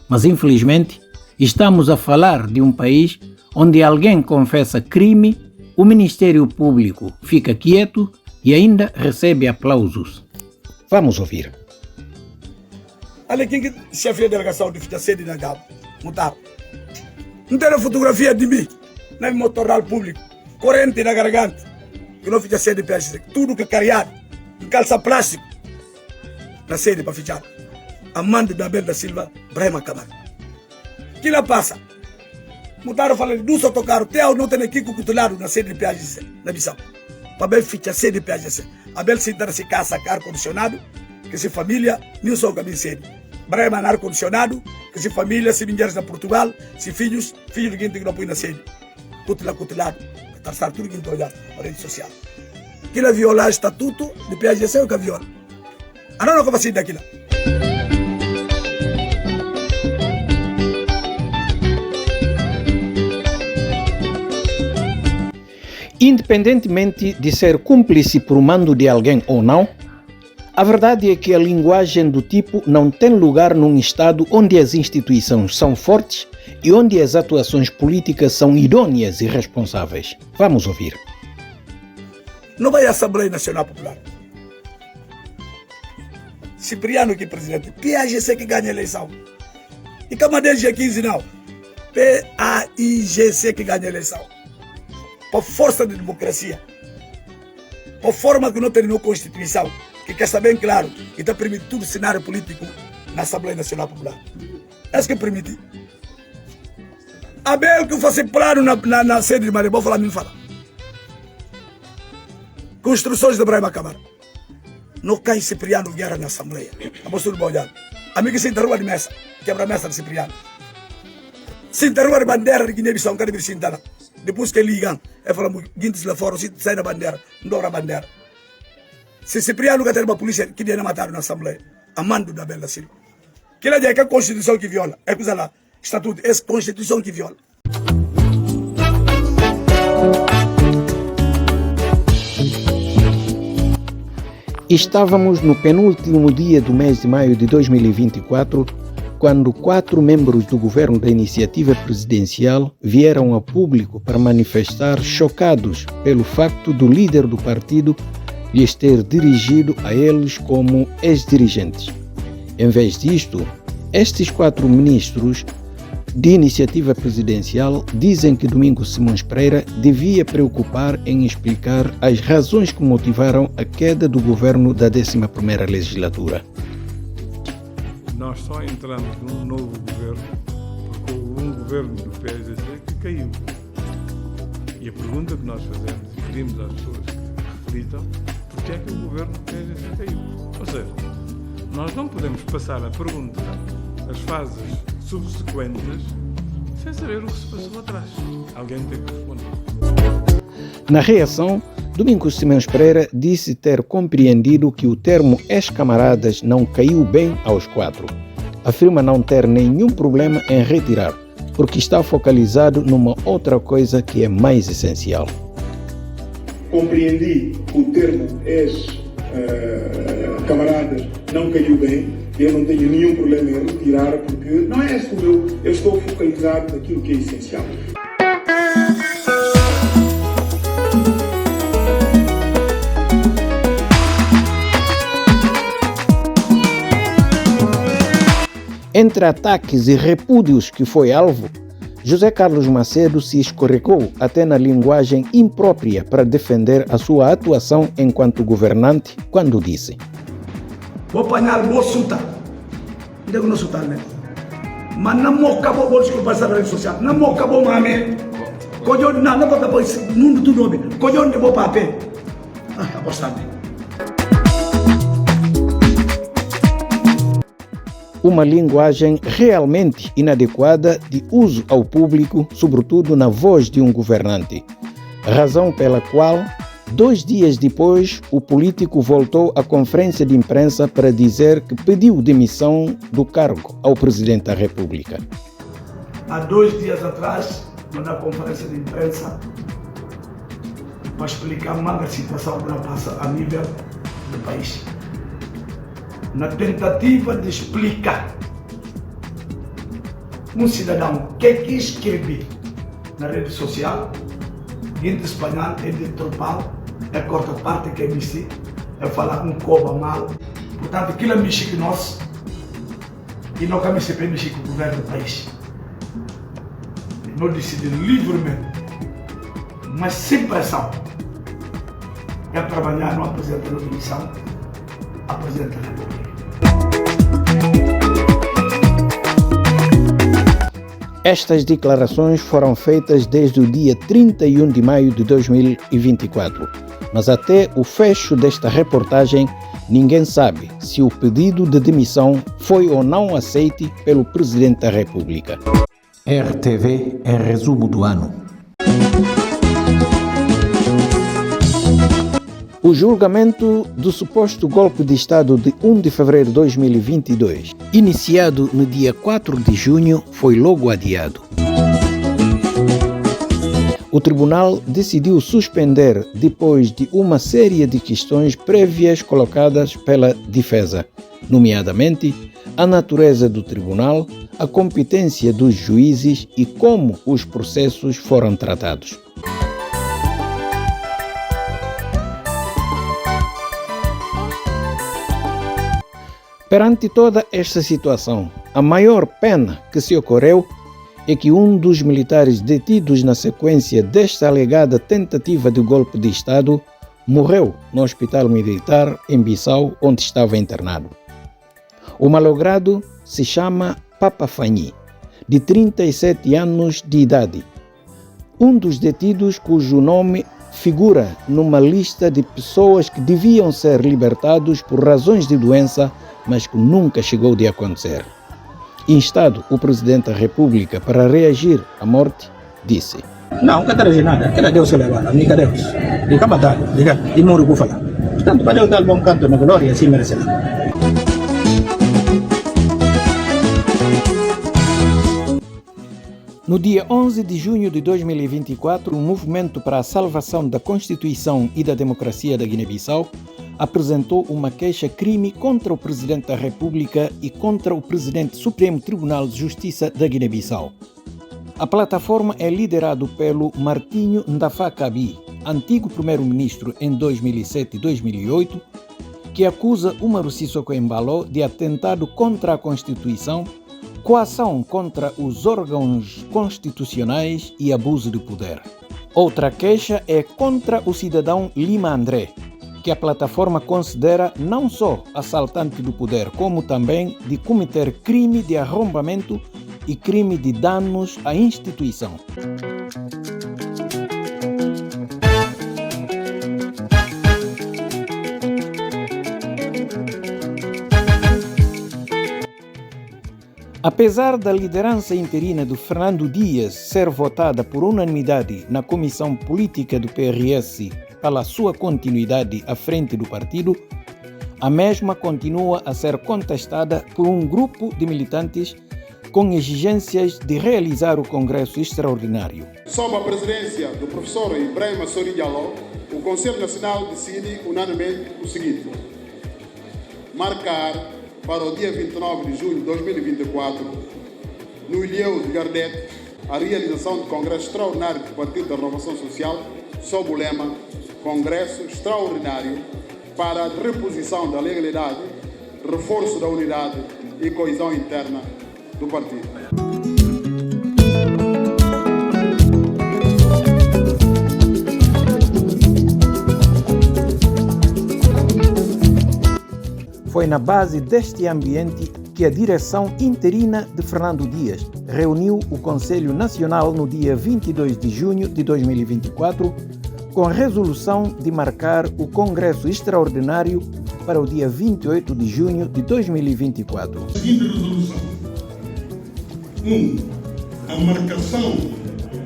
Mas, infelizmente, estamos a falar de um país onde alguém confessa crime, o Ministério Público fica quieto e ainda recebe aplausos. Vamos ouvir. Olha quem que chefe da delegação de ficha sede na Gabo, Mutar. Não tem a fotografia de mim, nem motoral público, corrente na garganta. Que não fica sede para tudo que é cariado, em calça plástico, na sede para fichar. Amando da Abel da Silva, Brahma Camara. Que lá passa? Mudaram falando, não só tocaram, até não tem aqui cutulado na sede de PAGC, na Bissau. Para bem fichar sede de PAGC. Abel se interessa casa, ar-condicionado, que se família, não só caminho sede. Brahma ar-condicionado, que se família, se vinheiros da Portugal, se filhos de quem tem que não põe na sede. Cutulado. Está tudo que olhar a rede social. Aquilo é violar o estatuto de PAGC ou que viola? A não capacidade daquilo. Independentemente de ser cúmplice por mando de alguém ou não, a verdade é que a linguagem do tipo não tem lugar num Estado onde as instituições são fortes e onde as atuações políticas são idôneas e responsáveis. Vamos ouvir. Não vai à Assembleia Nacional Popular. Cipriano que é presidente. PAGC que ganha a eleição. E Camadeiro G15 não. PAIGC que ganha a eleição. Por força da democracia. Por forma que não terminou a Constituição. Que quer saber bem claro. Que está permitindo todo o cenário político na Assembleia Nacional Popular. É isso que permite. Abel que fosse plano na sede de Maribó, falar, me fala. Construções de Brahma Câmara. Não cai Cipriano Guerra na Assembleia. A postura do olhar. Amigo se interrua de mesa. Quebra a mesa de Cipriano. Se interrua de bandeira de Guiné-Bissau, cada vez Sintana. Depois que ligam, é falar, guintes lá fora, se sai da bandeira, não dobra a bandeira. Se Cipriano quer ter uma polícia que viene matar na Assembleia, amando da Abel da Silva. Que ele diz que é a Constituição que viola. É coisa lá. Estatuto, é a Constituição que viola. Estávamos no penúltimo dia do mês de maio de 2024, quando 4 membros do governo da iniciativa presidencial vieram a público para manifestar chocados pelo facto do líder do partido lhes ter dirigido a eles como ex-dirigentes. Em vez disto, estes 4 ministros de iniciativa presidencial dizem que Domingos Simões Pereira devia preocupar em explicar as razões que motivaram a queda do governo da 11ª legislatura. Nós só entramos num novo governo porque houve um governo do PSDC que caiu. E a pergunta que nós fazemos e pedimos às pessoas que reflitam, porque é que o governo do PSDC caiu? Ou seja, nós não podemos passar a perguntar as fases subsequentes sem saber o que se passou atrás. Alguém tem que responder. Na reação, Domingos Simões Pereira disse ter compreendido que o termo ex-camaradas não caiu bem aos 4. Afirma não ter nenhum problema em retirar, porque está focalizado numa outra coisa que é mais essencial. Compreendi que o termo ex-camaradas não caiu bem. Eu não tenho nenhum problema em retirar, porque não é isso que eu estou focalizado naquilo que é essencial. Entre ataques e repúdios que foi alvo, José Carlos Macedo se escorregou até na linguagem imprópria para defender a sua atuação enquanto governante, quando disse: Vou apanhar o suta. Onde é que não suta, né? Mas não me acabou o bolso que passar na rede social. Não me acabou o mame. Cojo, não vai para o mundo do nome. Cojo, onde vou para a pé. uma linguagem realmente inadequada de uso ao público, sobretudo na voz de um governante. Razão pela qual, 2 dias depois, o político voltou à conferência de imprensa para dizer que pediu demissão do cargo ao Presidente da República. Há 2 dias atrás, na conferência de imprensa, para explicar mais a situação que passa a nível do país. Na tentativa de explicar um cidadão que escreve na rede social, em espanhol é de tropal, é corta parte que é mexer, é falar um coba mal. Portanto, aquilo é mexer com nós e não quer mexer com o governo do país. Não decide livremente, mas sem pressão. É trabalhar no apresentador de missão, apresenta a República. Estas declarações foram feitas desde o dia 31 de maio de 2024, mas até o fecho desta reportagem, ninguém sabe se o pedido de demissão foi ou não aceito pelo Presidente da República. RTV é resumo do ano. O julgamento do suposto golpe de Estado de 1 de fevereiro de 2022, iniciado no dia 4 de junho, foi logo adiado. O tribunal decidiu suspender depois de uma série de questões prévias colocadas pela defesa, nomeadamente a natureza do tribunal, a competência dos juízes e como os processos foram tratados. Perante toda esta situação, a maior pena que se ocorreu é que um dos militares detidos na sequência desta alegada tentativa de golpe de Estado morreu no hospital militar em Bissau, onde estava internado. O malogrado se chama Papa Fanny, de 37 anos de idade. Um dos detidos cujo nome figura numa lista de pessoas que deviam ser libertados por razões de doença, mas que nunca chegou de acontecer. Instado o Presidente da República para reagir à morte, disse: Não, não quero nada. Quero Deus se levar, amiga Deus. Diga batalha, diga, e moro com falar. Portanto, para Deus dar bom canto na glória, assim merecerá. No dia 11 de junho de 2024, o Movimento para a Salvação da Constituição e da Democracia da Guiné-Bissau apresentou uma queixa-crime contra o Presidente da República e contra o Presidente do Supremo Tribunal de Justiça da Guiné-Bissau. A plataforma é liderada pelo Martinho Ndafakabi, antigo primeiro-ministro em 2007 e 2008, que acusa Umaru Sissoko Embalo de atentado contra a Constituição, coação contra os órgãos constitucionais e abuso de poder. Outra queixa é contra o cidadão Lima André, que a plataforma considera não só assaltante do poder, como também de cometer crime de arrombamento e crime de danos à instituição. Apesar da liderança interina de Fernando Dias ser votada por unanimidade na Comissão Política do PRS pela sua continuidade à frente do partido, a mesma continua a ser contestada por um grupo de militantes com exigências de realizar o Congresso Extraordinário. Sob a presidência do professor Ibrahim Assori Diallo, o Conselho Nacional decide unanimemente o seguinte: marcar para o dia 29 de junho de 2024, no Ilhéu de Gardete, a realização do Congresso Extraordinário do Partido da Renovação Social, sob o lema Congresso Extraordinário para a reposição da legalidade, reforço da unidade e coesão interna do partido. Foi na base deste ambiente que a direção interina de Fernando Dias reuniu o Conselho Nacional no dia 22 de junho de 2024, com a resolução de marcar o Congresso Extraordinário para o dia 28 de junho de 2024. Seguinte resolução. 1. A marcação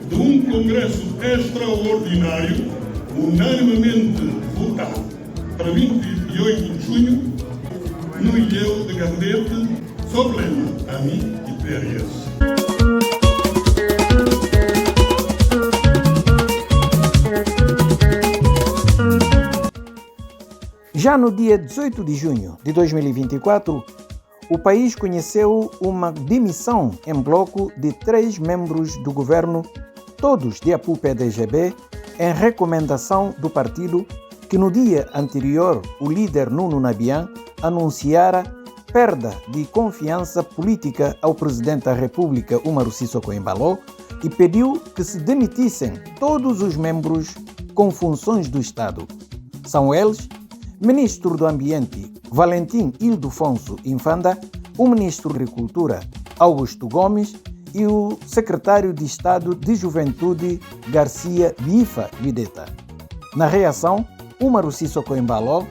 de um congresso extraordinário unanimemente votado para 28 de junho no Ilhéu de Gardete, sob lema AMI e PRS. Já no dia 18 de junho de 2024, o país conheceu uma demissão em bloco de 3 membros do governo, todos de APU-PDGB, em recomendação do partido que no dia anterior o líder Nuno Nabian anunciara perda de confiança política ao presidente da República, Umaru Sissoko Embalo, e pediu que se demitissem todos os membros com funções do Estado. São eles Ministro do Ambiente, Valentim Ildefonso Infanda, o Ministro da Agricultura, Augusto Gomes, e o Secretário de Estado de Juventude, Garcia Bifa Videta. Na reação, Umaru Sissoko Embalo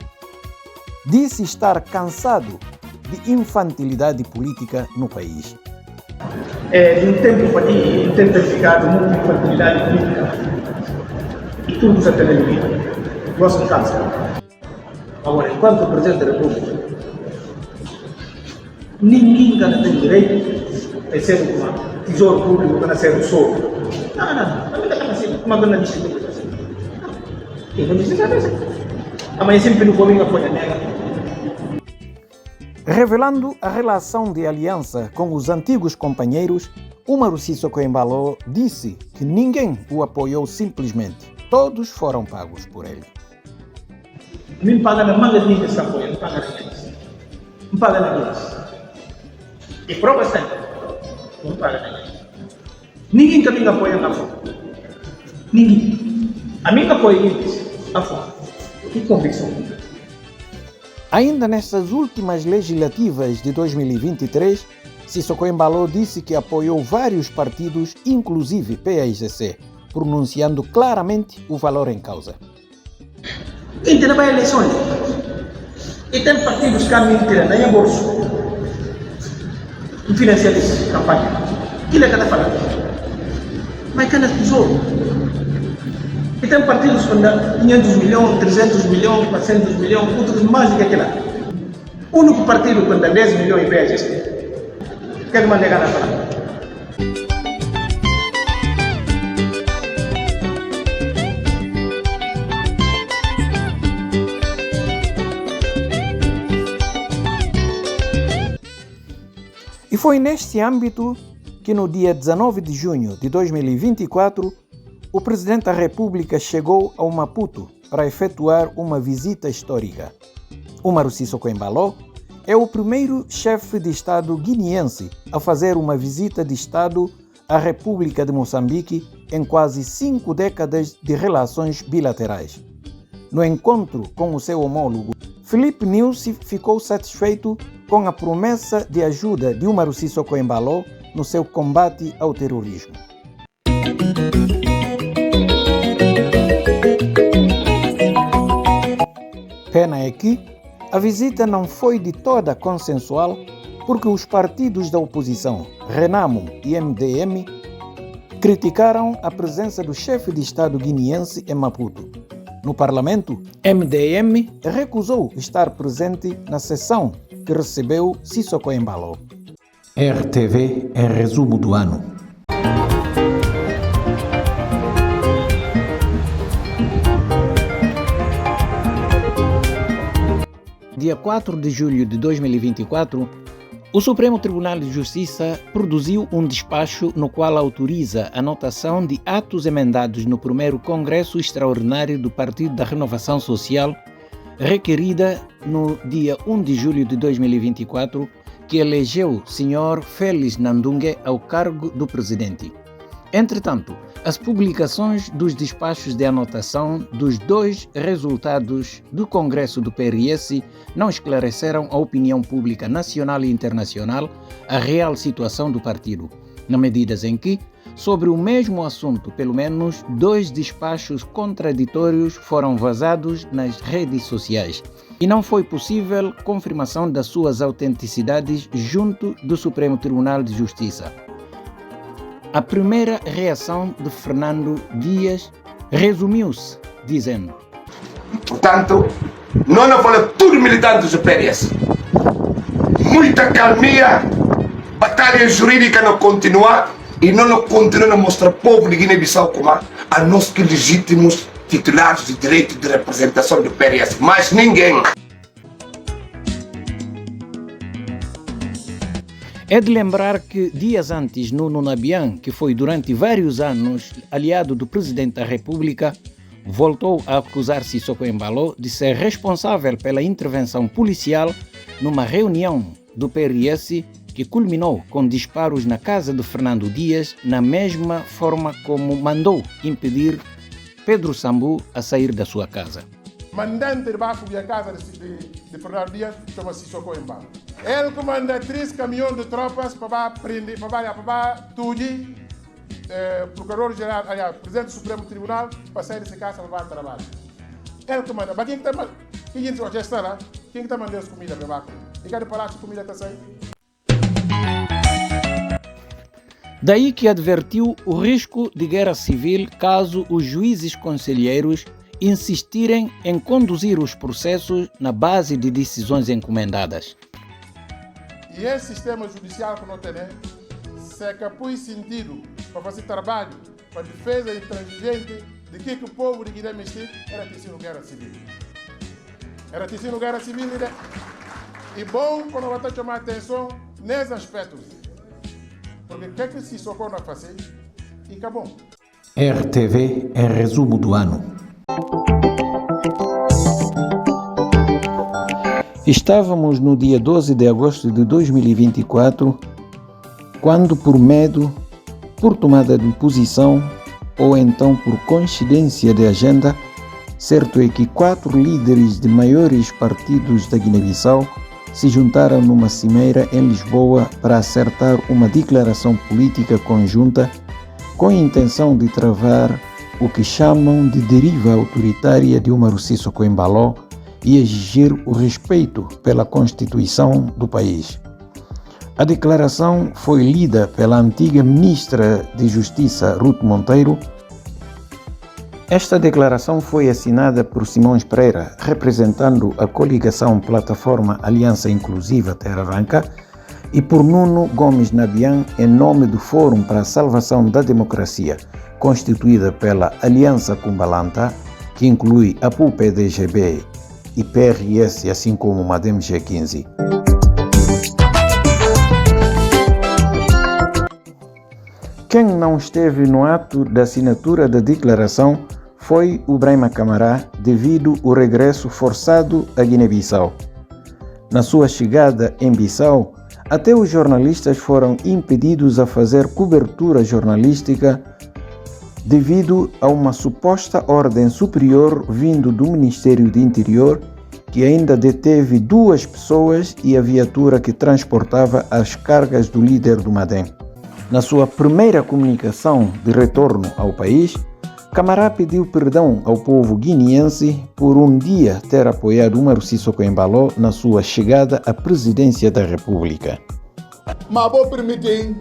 disse estar cansado de infantilidade política no país. De um tempo para aqui, tem verificado muita infantilidade política. E tudo já tem limite. Gosto de cansa. Agora, enquanto Presidente da República, ninguém tem direito a ser um tesouro público para ser o sol. Não. Também está assim, uma grande distribuição. E vamos dizer assim. Amanhã sempre no caminho apoia nela. Revelando a relação de aliança com os antigos companheiros, Umaru Sissoko Embalo disse que ninguém o apoiou simplesmente. Todos foram pagos por ele. Não paga na manga de ninguém que apoia, não paga ninguém. Não paga ninguém. E provas tem. Não paga ninguém. Ninguém que me apoia na fome. Ninguém. A mim apoia eles na fome. Que convicção. Ainda nessas últimas legislativas de 2023, Sissoko Embalo disse que apoiou vários partidos, inclusive PAIGC, pronunciando claramente o valor em causa. Inte vai eleições. E tem partidos que a mentira nem a bolsa. E financiam essa campanha. Que é que está falando? Mas que é tesouro. E tem partidos que dão 500 milhões, 300 milhões, 400 milhões, outros mais do que aquilo. O único partido que dá 10 milhões em PAIGC. Que é que manda ganhar falar? E foi neste âmbito que no dia 19 de junho de 2024, o Presidente da República chegou ao Maputo para efetuar uma visita histórica. Umaru Sissoko Embalo é o primeiro chefe de Estado guineense a fazer uma visita de Estado à República de Moçambique em quase 5 décadas de relações bilaterais. No encontro com o seu homólogo, Filipe Nyusi ficou satisfeito com a promessa de ajuda de Umaru Sissoko Embalo no seu combate ao terrorismo. Pena é que a visita não foi de toda consensual porque os partidos da oposição, Renamo e MDM, criticaram a presença do chefe de Estado guineense em Maputo. No parlamento, MDM recusou estar presente na sessão que recebeu Sissoko Embalo. RTV em resumo do ano. Dia 4 de julho de 2024, o Supremo Tribunal de Justiça produziu um despacho no qual autoriza a anotação de atos emendados no primeiro Congresso Extraordinário do Partido da Renovação Social, requerida no dia 1 de julho de 2024, que elegeu Sr. Félix Nandungue ao cargo do presidente. Entretanto, as publicações dos despachos de anotação dos 2 resultados do Congresso do PRS não esclareceram à opinião pública nacional e internacional a real situação do partido, na medida em que Sobre o mesmo assunto, pelo menos 2 despachos contraditórios foram vazados nas redes sociais e não foi possível confirmação das suas autenticidades junto do Supremo Tribunal de Justiça. A primeira reação de Fernando Dias resumiu-se dizendo: portanto, não falamos tudo militantes do PRS. Muita calmia, batalha jurídica não continua e não continua a mostrar ao povo de Guiné-Bissau como a nós que legítimos titulares de direito de representação do PRS, mas ninguém. É de lembrar que dias antes, Nuno Nabian, que foi durante vários anos aliado do Presidente da República, voltou a acusar Sissoko Embaló de ser responsável pela intervenção policial numa reunião do PRS que culminou com disparos na casa de Fernando Dias, na mesma forma como mandou impedir Pedro Sambu a sair da sua casa. Mandante de Baco e a casa de Fernando Dias chama-se Sissoko Embaló. Ele comanda 3 caminhões de tropas para prender, para tudo, procurador-geral, presidente do Supremo Tribunal, para sair dessa casa para trabalhar. Ele comanda, mas quem está lá? Quem está mandando as comidas para Baco? E cada palácio de comida está saindo? Daí que advertiu o risco de guerra civil caso os juízes conselheiros insistirem em conduzir os processos na base de decisões encomendadas. E esse sistema judicial que não tem, se capuz sentido para fazer trabalho para defesa intransigente de que o povo de Guiné-Bissau era tecido guerra civil. Era tecido guerra civil e bom quando vai chamar atenção nesses aspectos. Porque o que se socorre a fazer e acabou. RTV em resumo do ano. Estávamos no dia 12 de agosto de 2024, quando por medo, por tomada de posição ou então por coincidência de agenda, certo é que 4 líderes de maiores partidos da Guiné-Bissau se juntaram numa cimeira em Lisboa para acertar uma declaração política conjunta com a intenção de travar o que chamam de deriva autoritária de Umaru Sissoko Embaló e exigir o respeito pela Constituição do país. A declaração foi lida pela antiga ministra de Justiça, Ruth Monteiro. Esta declaração foi assinada por Simões Pereira, representando a coligação Plataforma Aliança Inclusiva Terra Branca, e por Nuno Gomes Nabian, em nome do Fórum para a Salvação da Democracia, constituída pela Aliança Cumbalanta, que inclui a PUPDGB e PRS, assim como o MADEM G15. Quem não esteve no ato da assinatura da declaração foi o Brahima Camará, devido ao regresso forçado a Guiné-Bissau. Na sua chegada em Bissau, até os jornalistas foram impedidos a fazer cobertura jornalística devido a uma suposta ordem superior vindo do Ministério do Interior, que ainda deteve 2 pessoas e a viatura que transportava as cargas do líder do MADEM. Na sua primeira comunicação de retorno ao país, Camará pediu perdão ao povo guineense por um dia ter apoiado Umaru Sissoko Embaló na sua chegada à presidência da República. Mas vou permitir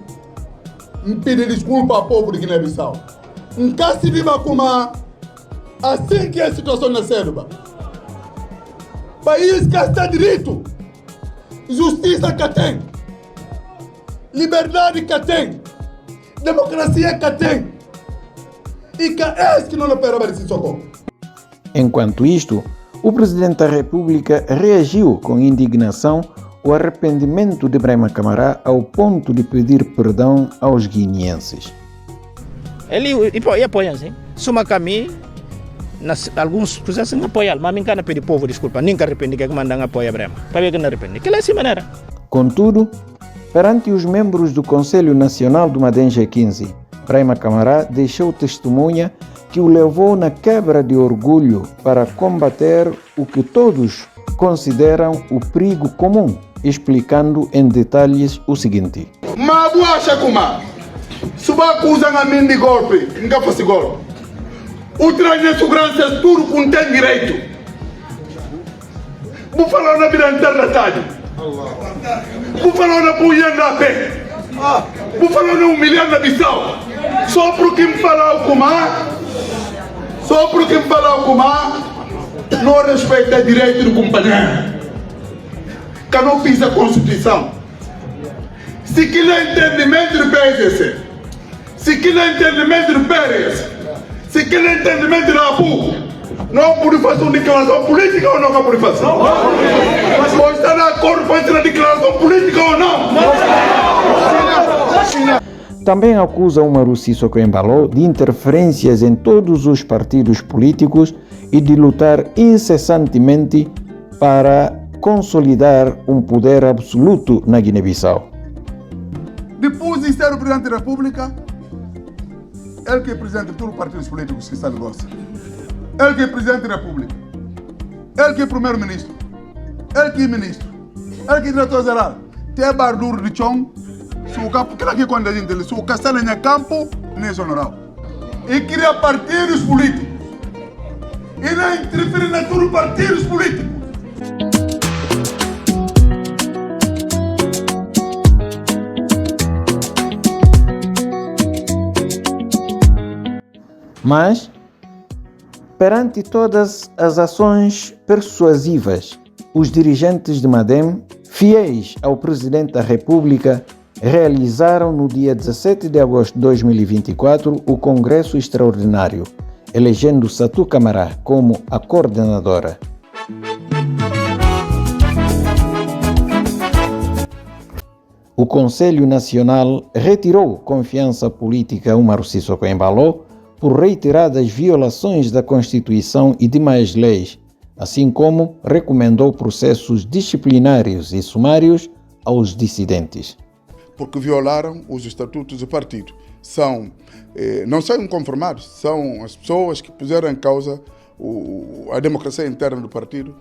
pedir desculpa ao povo de Guiné-Bissau. Nunca se viva como assim que é a situação na selva. País que está direito, justiça que tem, liberdade que tem, democracia que tem. E que é que não opera de socorro. Enquanto isto, o Presidente da República reagiu com indignação ao arrependimento de Brahima Camará ao ponto de pedir perdão aos guineenses. Ele apoia, sim. Suma caminho, alguns processos não apoiam, mas ninguém pede povo desculpa, ninguém arrepende que mandam apoiar Brahima. Para ver que não arrepende. Que é assim maneira. Contudo, perante os membros do Conselho Nacional do MADEM G15, Brahima Camará deixou testemunha que o levou na quebra de orgulho para combater o que todos consideram o perigo comum, explicando em detalhes o seguinte. Mabuacha Kuma, Se vai acusar a mim de golpe, nunca fosse golpe. O traje de segurança tudo com tem direito. Vou falar na vida interna tarde. Vou falar na buia na pé. Vou falar na humilhar na Bissau. Só porque me falar o comar. Só porque me falar o comar. Não respeita o direito do companheiro. Que não pisa a Constituição. Se aquilo é entendimento do PSC, se aquilo é entendimento do Pérez, se aquilo é entendimento da APU, não pode fazer uma declaração política ou não pode fazer? Ou está de acordo com essa declaração política ou não? Também acusa Umaru Sissoko Embalo de interferências em todos os partidos políticos e de lutar incessantemente para consolidar um poder absoluto na Guiné-Bissau. Depois de ser o Presidente da República, ele que é Presidente de todos os partidos políticos que está de gosta. Ele que é Presidente da República. Ele que é Primeiro-Ministro. Ele que é Ministro. Ele que é Diretor-Geral. Tem barduro de chão. Se o campo, que é quando a gente se o castelo em campo, nem é honorável. E cria partidos políticos. E não interfere em todos os partidos políticos. Mas, perante todas as ações persuasivas, os dirigentes de Madem, fiéis ao Presidente da República, realizaram no dia 17 de agosto de 2024 o Congresso Extraordinário, elegendo Satu Camará como a coordenadora. O Conselho Nacional retirou confiança política a Umaru Sissoko Embalo por reiteradas violações da Constituição e demais leis, assim como recomendou processos disciplinares e sumários aos dissidentes. Porque violaram os estatutos do partido. Não são inconformados, são as pessoas que puseram em causa a democracia interna do partido.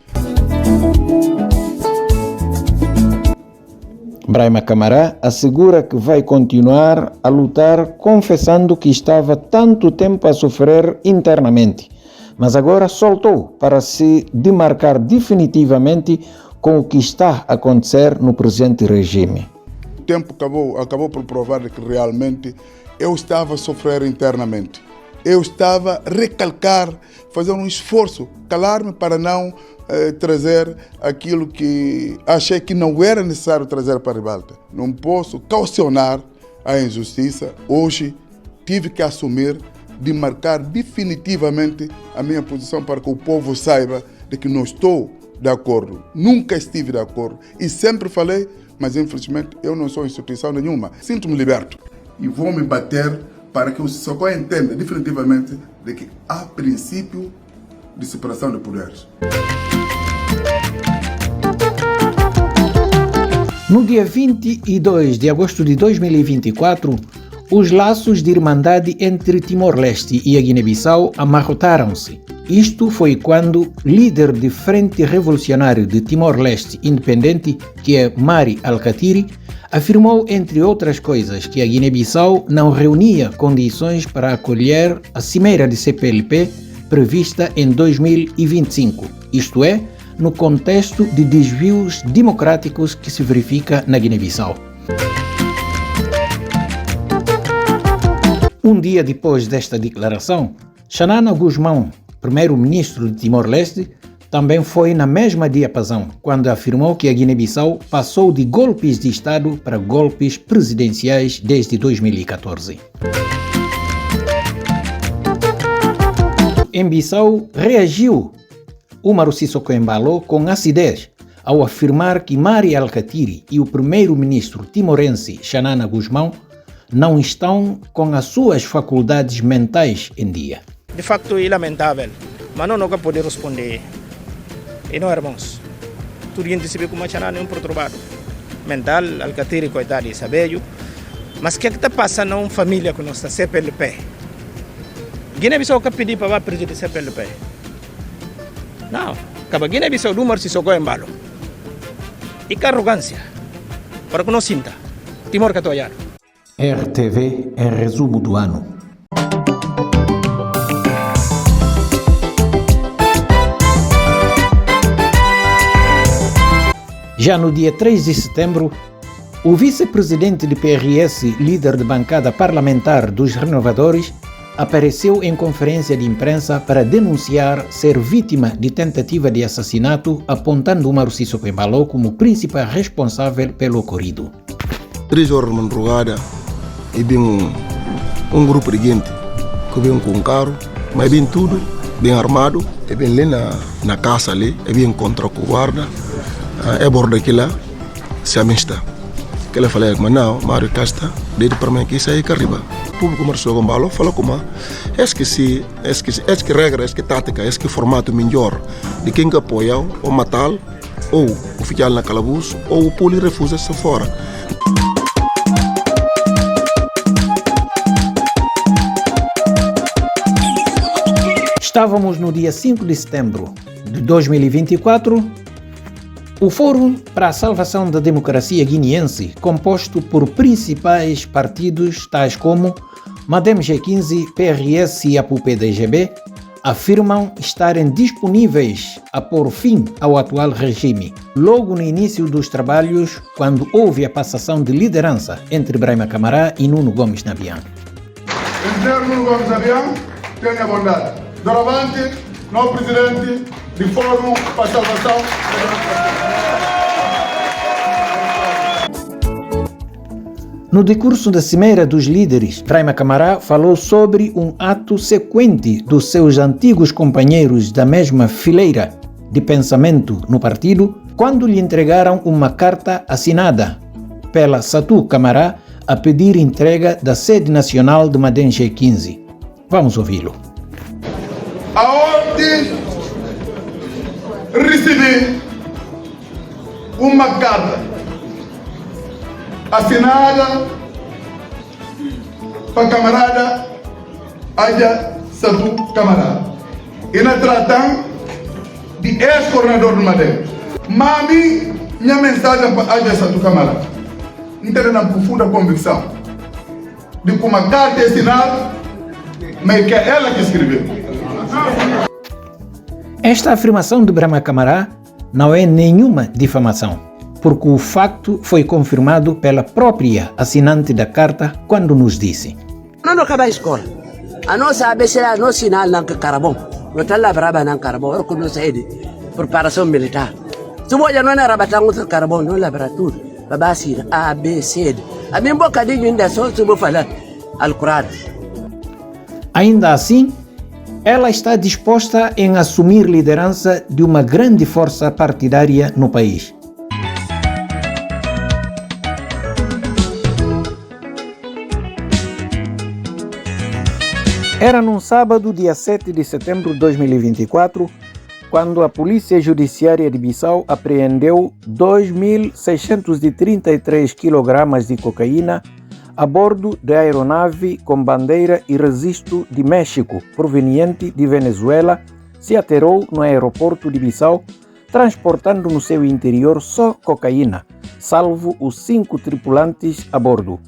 Braima Camará assegura que vai continuar a lutar, confessando que estava tanto tempo a sofrer internamente, mas agora soltou para se demarcar definitivamente com o que está a acontecer no presente regime. O tempo acabou por provar que realmente eu estava a sofrer internamente. Eu estava a recalcar, fazer um esforço, calar-me para não trazer aquilo que achei que não era necessário trazer para a ribalta. Não posso caucionar a injustiça. Hoje tive que assumir, de marcar definitivamente a minha posição para que o povo saiba de que não estou de acordo. Nunca estive de acordo e sempre falei, mas infelizmente eu não sou instituição nenhuma. Sinto-me liberto e vou me bater para que o Sissoko entenda definitivamente de que há princípio de separação de poderes. No dia 22 de agosto de 2024, os laços de irmandade entre Timor-Leste e a Guiné-Bissau amarrotaram-se. Isto foi quando o líder de Frente Revolucionário de Timor-Leste Independente, que é Mari Alkatiri, afirmou, entre outras coisas, que a Guiné-Bissau não reunia condições para acolher a cimeira de CPLP prevista em 2025, isto é, no contexto de desvios democráticos que se verifica na Guiné-Bissau. Um dia depois desta declaração, Xanana Gusmão, primeiro-ministro de Timor-Leste, também foi na mesma diapasão, quando afirmou que a Guiné-Bissau passou de golpes de Estado para golpes presidenciais desde 2014. Em Bissau, reagiu Umaru Sissoko Embalo com acidez ao afirmar que Mari Alkatiri e o primeiro-ministro timorense Xanana Gusmão não estão com as suas faculdades mentais em dia. De facto é lamentável, mas não nunca poder responder. E não, irmãos, tudo gente sabe como Xanana é um perturbado mental, Alkatiri, coitado, sabe, mas o que está passando na família que nós está CPLP? Guiné-Bissau que pediu para presidir CPLP. Não, acaba Guiné-Bissau do Umaru Sissoko Embalo. E que arrogância, para que não sinta, Timor que estou olhando. RTV em resumo do ano. Já no dia 3 de setembro, o vice-presidente do PRS, líder de bancada parlamentar dos Renovadores, apareceu em conferência de imprensa para denunciar ser vítima de tentativa de assassinato, apontando Umaru Sissoko Embalo como principal responsável pelo ocorrido. 3 horas de madrugada, e vi um grupo de gente que vem com um carro, mas vem tudo bem armado, e vem ali na casa ali, e vem contra o guarda, é bordo aqui lá, se amista. Que ele falou, mas não, Mário Casta, desde para mim que isso aí que arriba. O público marchou com balo, falou como, é que regra, é que tática, é que formato melhor de quem que apoia ou matar, ou o oficial na calabouço, ou o poli refusa-se fora. Estávamos no dia 5 de setembro de 2024. O Fórum para a Salvação da Democracia Guineense, composto por principais partidos tais como MADEM G15, PRS e APU-PDGB, afirmam estarem disponíveis a pôr fim ao atual regime, logo no início dos trabalhos, quando houve a passação de liderança entre Braima Camará e Nuno Gomes Nabian. Engenheiro Nuno Gomes Nabian, tenha bondade. Doravante, novo presidente do Fórum para a Salvação da Democracia. No decurso da Cimeira dos Líderes, Braima Camará falou sobre um ato sequente dos seus antigos companheiros da mesma fileira de pensamento no partido, quando lhe entregaram uma carta assinada pela Satu Camará a pedir entrega da sede nacional de MADEM G15. Vamos ouvi-lo. Aonde recebi uma carta assinada para camarada Aja Satu Camará. E na tratam de ex-coordenador do MADEM. Mami, minha mensagem para Aja Satu Camará. Não tem uma profunda convicção de que uma carta é assinada, mas que é ela que escreveu. Esta afirmação de Braima Camará não é nenhuma difamação, porque o facto foi confirmado pela própria assinante da carta quando nos disse: Não acaba a escola. A nossa ABC é no sinal não que carabão. Não está lá braba não carabão. Eu conheço de preparação militar. Se você não é rabatão com carabão, não labra tudo. Babasir A, B, C. A mim bocadinho ainda só se vou falar Alcorão. Ainda assim, ela está disposta em assumir liderança de uma grande força partidária no país. Era num sábado, dia 7 de setembro de 2024, quando a Polícia Judiciária de Bissau apreendeu 2.633 kg de cocaína a bordo da aeronave com bandeira e registro de México, proveniente de Venezuela, se aterrou no aeroporto de Bissau, transportando no seu interior só cocaína, salvo os 5 tripulantes a bordo.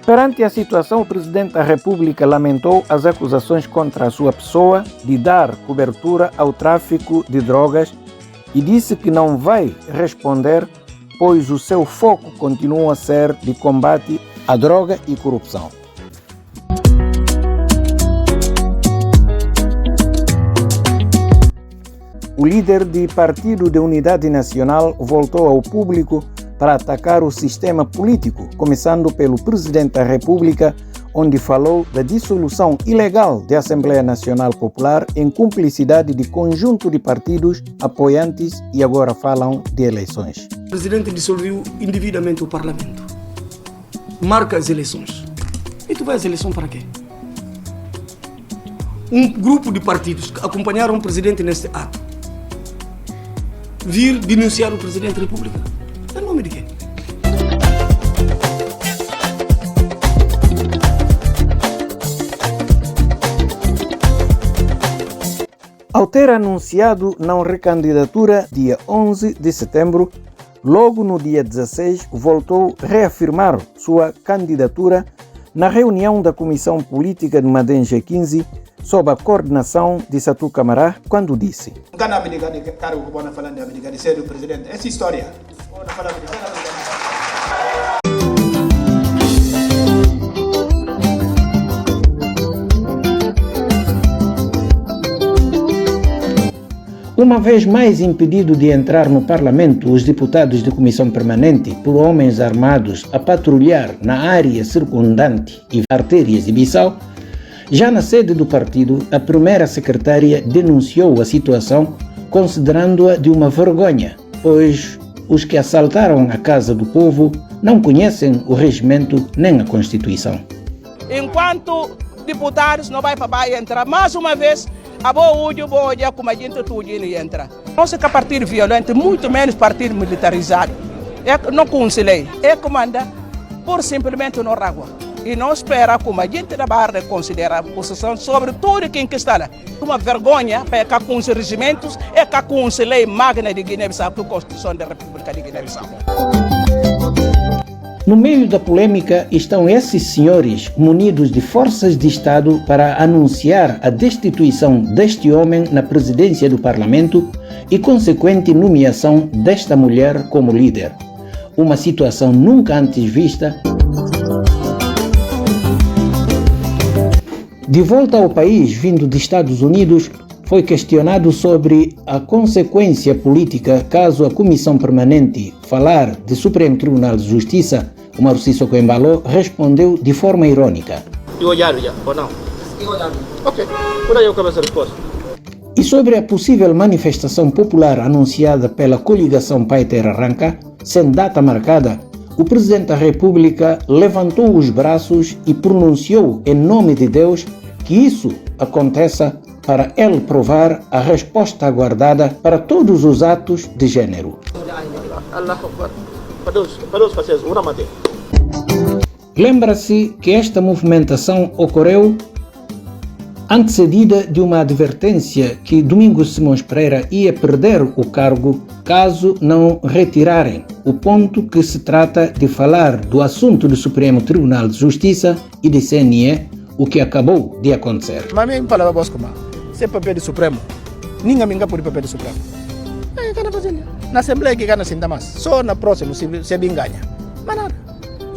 Perante a situação, o Presidente da República lamentou as acusações contra a sua pessoa de dar cobertura ao tráfico de drogas e disse que não vai responder, pois o seu foco continua a ser de combate à droga e corrupção. O líder do Partido de Unidade Nacional voltou ao público para atacar o sistema político, começando pelo Presidente da República, onde falou da dissolução ilegal da Assembleia Nacional Popular em cumplicidade de conjunto de partidos apoiantes e agora falam de eleições. O presidente dissolveu indevidamente o parlamento. Marca as eleições. E tu vai às eleições para quê? Um grupo de partidos que acompanharam o presidente neste ato vir denunciar o presidente da República. Em nome de quê? Ao ter anunciado não recandidatura dia 11 de setembro, logo no dia 16 voltou a reafirmar sua candidatura na reunião da Comissão Política de Madem G15 sob a coordenação de Satu Camará, quando disse: essa história. Uma vez mais impedido de entrar no Parlamento, os deputados de comissão permanente por homens armados a patrulhar na área circundante e artérias de Bissau, já na sede do partido, a primeira secretária denunciou a situação, considerando-a de uma vergonha, pois os que assaltaram a Casa do Povo não conhecem o regimento nem a Constituição. Enquanto deputados não vai para entrar mais uma vez, a boa olhar como a gente tudo entra. Não se quer partido violento, muito menos partido militarizado. Não conselhei, comanda por simplesmente não água. E não espera como a gente da Barra considera a posição sobre tudo quem que está lá. Uma vergonha para com os regimentos e com a lei magna de Guiné-Bissau, com a Constituição da República de Guiné-Bissau. No meio da polêmica estão esses senhores munidos de forças de Estado para anunciar a destituição deste homem na presidência do Parlamento e consequente nomeação desta mulher como líder. Uma situação nunca antes vista. De volta ao país, vindo dos Estados Unidos, foi questionado sobre a consequência política caso a Comissão Permanente falar do Supremo Tribunal de Justiça. O Mauricio Socoembalo respondeu de forma irônica. E sobre a possível manifestação popular anunciada pela coligação Pai Terra Arranca, sem data marcada, o Presidente da República levantou os braços e pronunciou em nome de Deus que isso aconteça para ele provar a resposta aguardada para todos os atos de gênero. Lembra-se que esta movimentação ocorreu antecedida de uma advertência que Domingos Simões Pereira ia perder o cargo caso não retirarem o ponto que se trata de falar do assunto do Supremo Tribunal de Justiça e de CNE, o que acabou de acontecer. Mas me falava Bosco, se papel do Supremo, ninguém me por papel do Supremo. Na Assembleia que ganha ainda mais, só na próxima se bem ganha. Mas nada,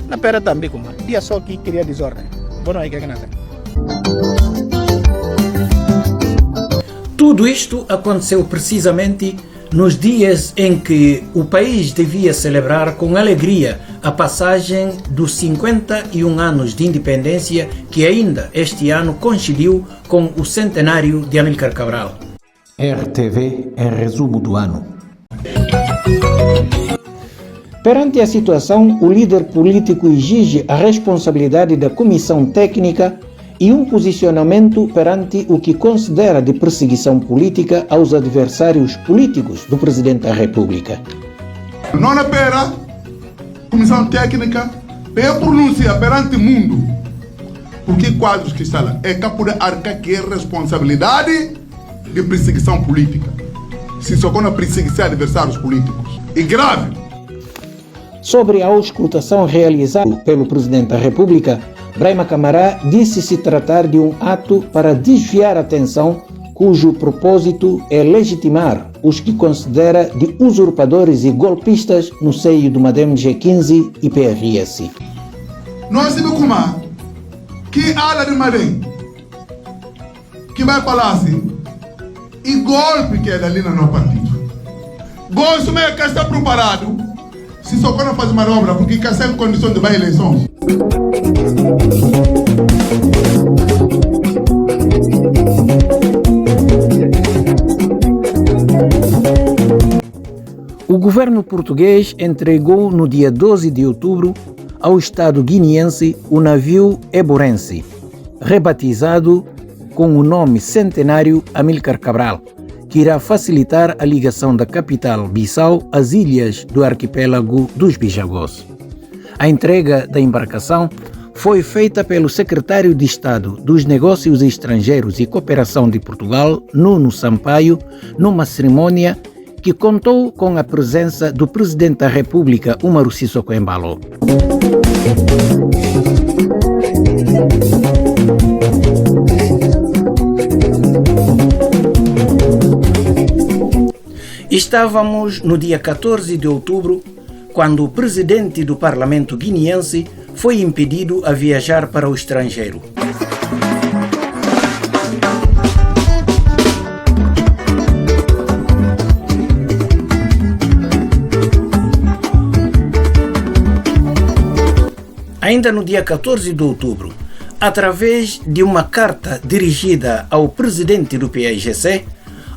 na pera também como, dia só que queria desordem. Bom, não é que nada. Tudo isto aconteceu precisamente nos dias em que o país devia celebrar com alegria a passagem dos 51 anos de independência que ainda este ano coincidiu com o centenário de Amílcar Cabral. RTV em resumo do ano. Perante a situação, o líder político exige a responsabilidade da comissão técnica e um posicionamento perante o que considera de perseguição política aos adversários políticos do Presidente da República. Não espera comissão técnica para pronunciar perante o mundo porque quadros que está lá é capaz de arcar que é responsabilidade de perseguição política. Se só quando perseguir adversários políticos. E grave. Sobre a auscultação realizada pelo Presidente da República, Braima Camará disse se tratar de um ato para desviar a atenção, cujo propósito é legitimar os que considera de usurpadores e golpistas no seio do Madem G15 e PRS. Nós sabemos como que a ala de Madem que vai falar assim e golpe que é dali no nosso partido. Gosto mesmo que está preparado se só quando faz manobra porque está sem condição de vai eleições. O governo português entregou no dia 12 de outubro ao Estado guineense o navio Eborense, rebatizado com o nome centenário Amílcar Cabral, que irá facilitar a ligação da capital Bissau às ilhas do arquipélago dos Bijagós. A entrega da embarcação foi feita pelo secretário de Estado dos Negócios Estrangeiros e Cooperação de Portugal, Nuno Sampaio, numa cerimônia que contou com a presença do Presidente da República, Umaru Sissoko Embalo. Estávamos no dia 14 de outubro, quando o presidente do parlamento guineense foi impedido a viajar para o estrangeiro. Ainda no dia 14 de outubro, através de uma carta dirigida ao presidente do PAIGC,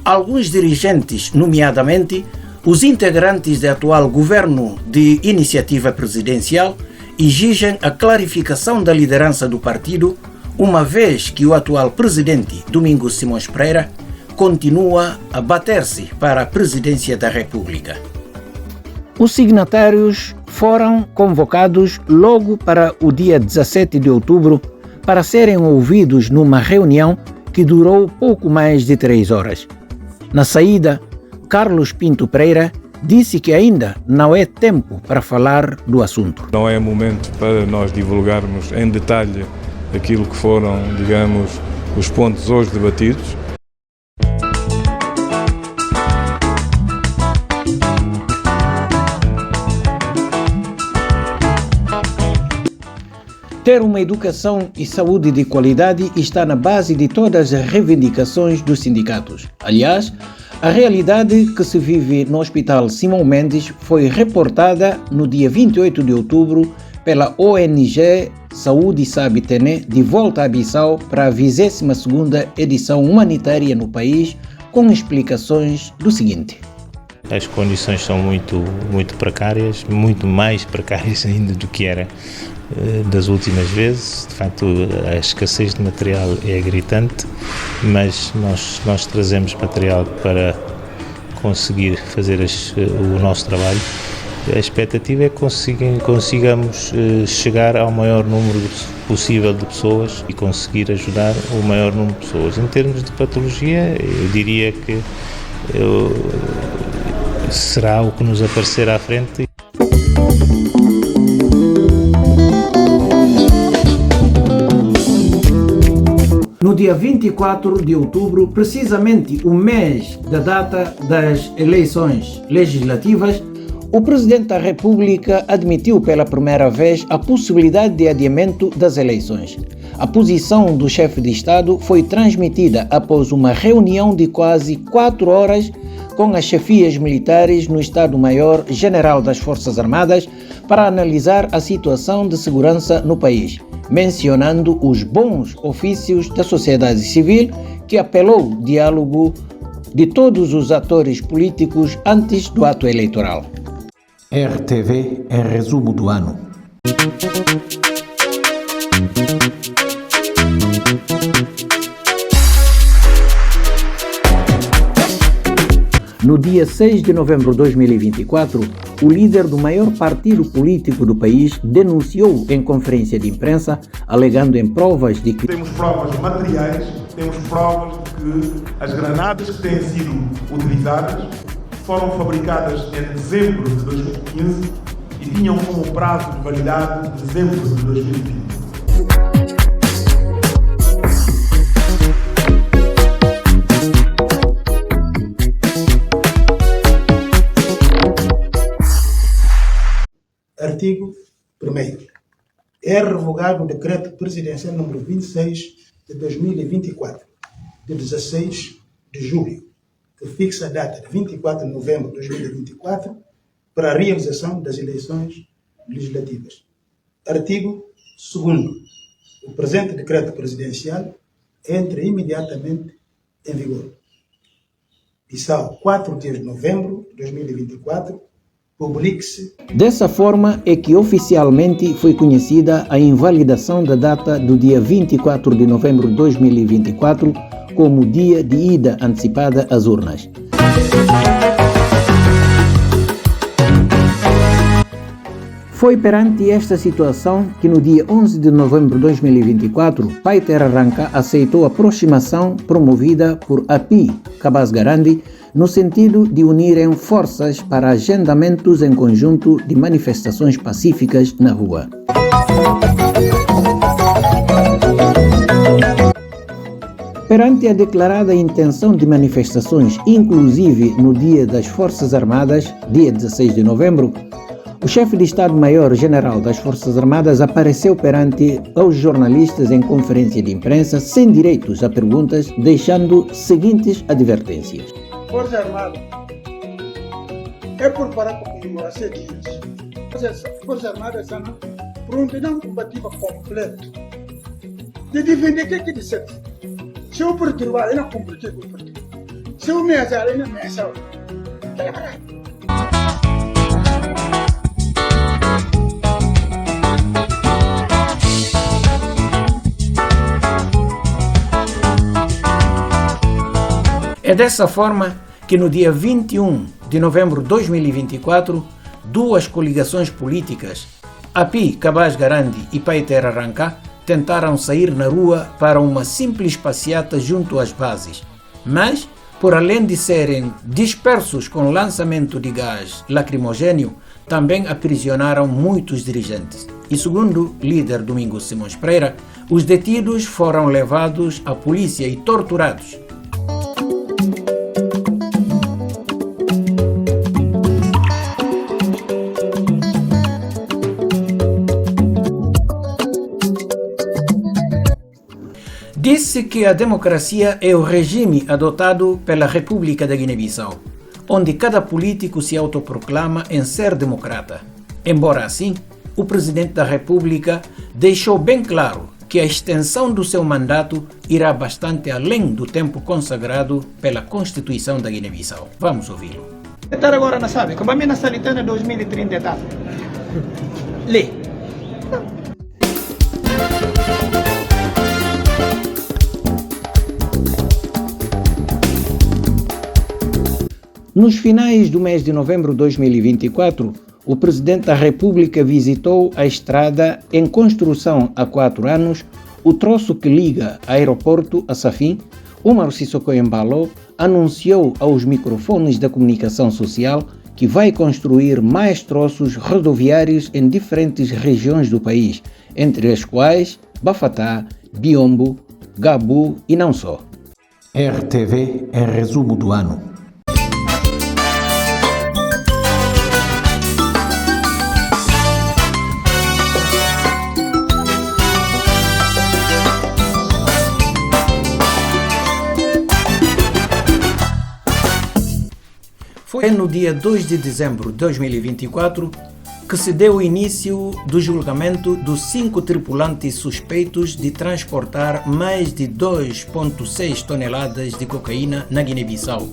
alguns dirigentes, nomeadamente os integrantes do atual governo de iniciativa presidencial, exigem a clarificação da liderança do partido, uma vez que o atual presidente, Domingos Simões Pereira, continua a bater-se para a presidência da República. Os signatários foram convocados logo para o dia 17 de outubro para serem ouvidos numa reunião que durou pouco mais de 3 horas. Na saída, Carlos Pinto Pereira disse que ainda não é tempo para falar do assunto. Não é momento para nós divulgarmos em detalhe aquilo que foram, digamos, os pontos hoje debatidos. Ter uma educação e saúde de qualidade está na base de todas as reivindicações dos sindicatos. Aliás, a realidade que se vive no Hospital Simão Mendes foi reportada no dia 28 de outubro pela ONG Saúde Sabitene de volta a Bissau para a 22ª edição humanitária no país, com explicações do seguinte. As condições são muito precárias, muito mais precárias ainda do que era das últimas vezes. De facto, a escassez de material é gritante, mas nós trazemos material para conseguir fazer o nosso trabalho. A expectativa é que consigamos chegar ao maior número possível de pessoas e conseguir ajudar o maior número de pessoas. Em termos de patologia, eu diria que será o que nos aparecer à frente. No dia 24 de outubro, precisamente o mês da data das eleições legislativas, o Presidente da República admitiu pela primeira vez a possibilidade de adiamento das eleições. A posição do chefe de Estado foi transmitida após uma reunião de quase 4 horas com as chefias militares no Estado-Maior-General das Forças Armadas para analisar a situação de segurança no país, mencionando os bons ofícios da sociedade civil, que apelou ao diálogo de todos os atores políticos antes do ato eleitoral. RTV em resumo do ano. No dia 6 de novembro de 2024, o líder do maior partido político do país denunciou em conferência de imprensa, alegando em provas de que... Temos provas materiais, temos provas de que as granadas que têm sido utilizadas foram fabricadas em dezembro de 2015 e tinham como prazo de validade dezembro de 2020. Artigo 1º. É revogado o Decreto Presidencial número 26 de 2024, de 16 de julho, que fixa a data de 24 de novembro de 2024 para a realização das eleições legislativas. Artigo 2º. O presente Decreto Presidencial entra imediatamente em vigor. Bissau, 4 de novembro de 2024, publique-se. Dessa forma é que oficialmente foi conhecida a invalidação da data do dia 24 de novembro de 2024 como dia de ida antecipada às urnas. Foi perante esta situação que no dia 11 de novembro de 2024, Paiter Arranca aceitou a aproximação promovida por API Cabas Garandi no sentido de unirem forças para agendamentos em conjunto de manifestações pacíficas na rua. Perante a declarada intenção de manifestações, inclusive no Dia das Forças Armadas, dia 16 de novembro, o chefe de Estado-Maior-General das Forças Armadas apareceu perante aos jornalistas em conferência de imprensa sem direitos a perguntas, deixando seguintes advertências. Força Armada é preparada para comemorar 7 dias. Força Armada está pronta não combativa completo de defender o que disse. Se eu perturbar, eu não cumpro o que eu perturbo. Se eu ameaçar, eu não ameaço. É dessa forma que no dia 21 de novembro de 2024, duas coligações políticas, API Cabas Garandi e Paiter Arranca, tentaram sair na rua para uma simples passeata junto às bases, mas, por além de serem dispersos com lançamento de gás lacrimogêneo, também aprisionaram muitos dirigentes. E segundo o líder Domingos Simões Pereira, os detidos foram levados à polícia e torturados. Disse que a democracia é o regime adotado pela República da Guiné-Bissau, onde cada político se autoproclama em ser democrata. Embora assim, o presidente da República deixou bem claro que a extensão do seu mandato irá bastante além do tempo consagrado pela Constituição da Guiné-Bissau. Vamos ouvi-lo. Estar agora não sabe, como a minha salitana 2030 está. Lê. Nos finais do mês de novembro de 2024, o Presidente da República visitou a estrada em construção há 4 anos, o troço que liga aeroporto a Safim. Umaro Sissoko Embalo anunciou aos microfones da comunicação social que vai construir mais troços rodoviários em diferentes regiões do país, entre as quais Bafatá, Biombo, Gabu e não só. RTV é resumo do ano. Foi no dia 2 de dezembro de 2024 que se deu início do julgamento dos 5 tripulantes suspeitos de transportar mais de 2,6 toneladas de cocaína na Guiné-Bissau.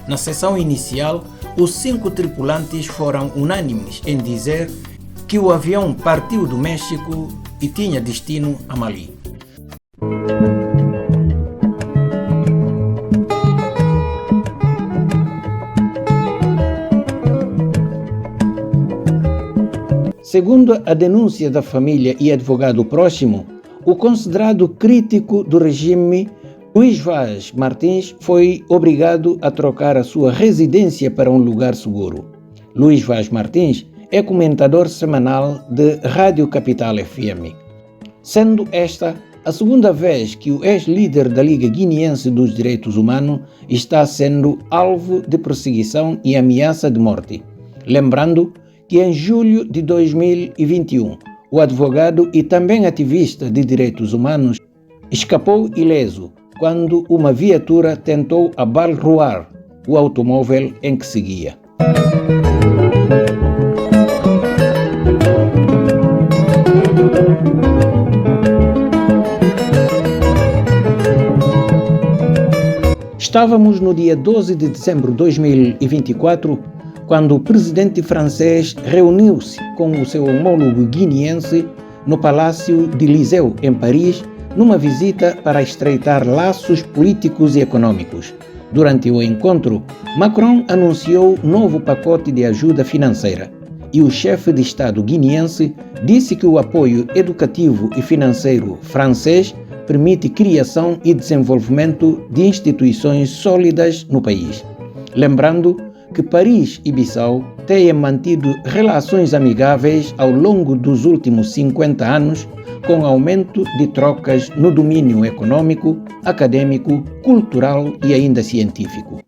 Na sessão inicial, os 5 tripulantes foram unânimes em dizer que o avião partiu do México e tinha destino a Mali. Segundo a denúncia da família e advogado próximo, o considerado crítico do regime, Luís Vaz Martins, foi obrigado a trocar a sua residência para um lugar seguro. Luís Vaz Martins é comentador semanal de Rádio Capital FM. Sendo esta a segunda vez que o ex-líder da Liga Guineense dos Direitos Humanos está sendo alvo de perseguição e ameaça de morte. Lembrando que em julho de 2021, o advogado e também ativista de direitos humanos escapou ileso quando uma viatura tentou abalroar o automóvel em que seguia. Estávamos no dia 12 de dezembro de 2024, quando o presidente francês reuniu-se com o seu homólogo guineense no Palácio de Élysée, em Paris, numa visita para estreitar laços políticos e econômicos. Durante o encontro, Macron anunciou novo pacote de ajuda financeira. e o chefe de Estado guineense disse que o apoio educativo e financeiro francês permite criação e desenvolvimento de instituições sólidas no país. Lembrando que Paris e Bissau têm mantido relações amigáveis ao longo dos últimos 50 anos, com aumento de trocas no domínio econômico, acadêmico, cultural e ainda científico.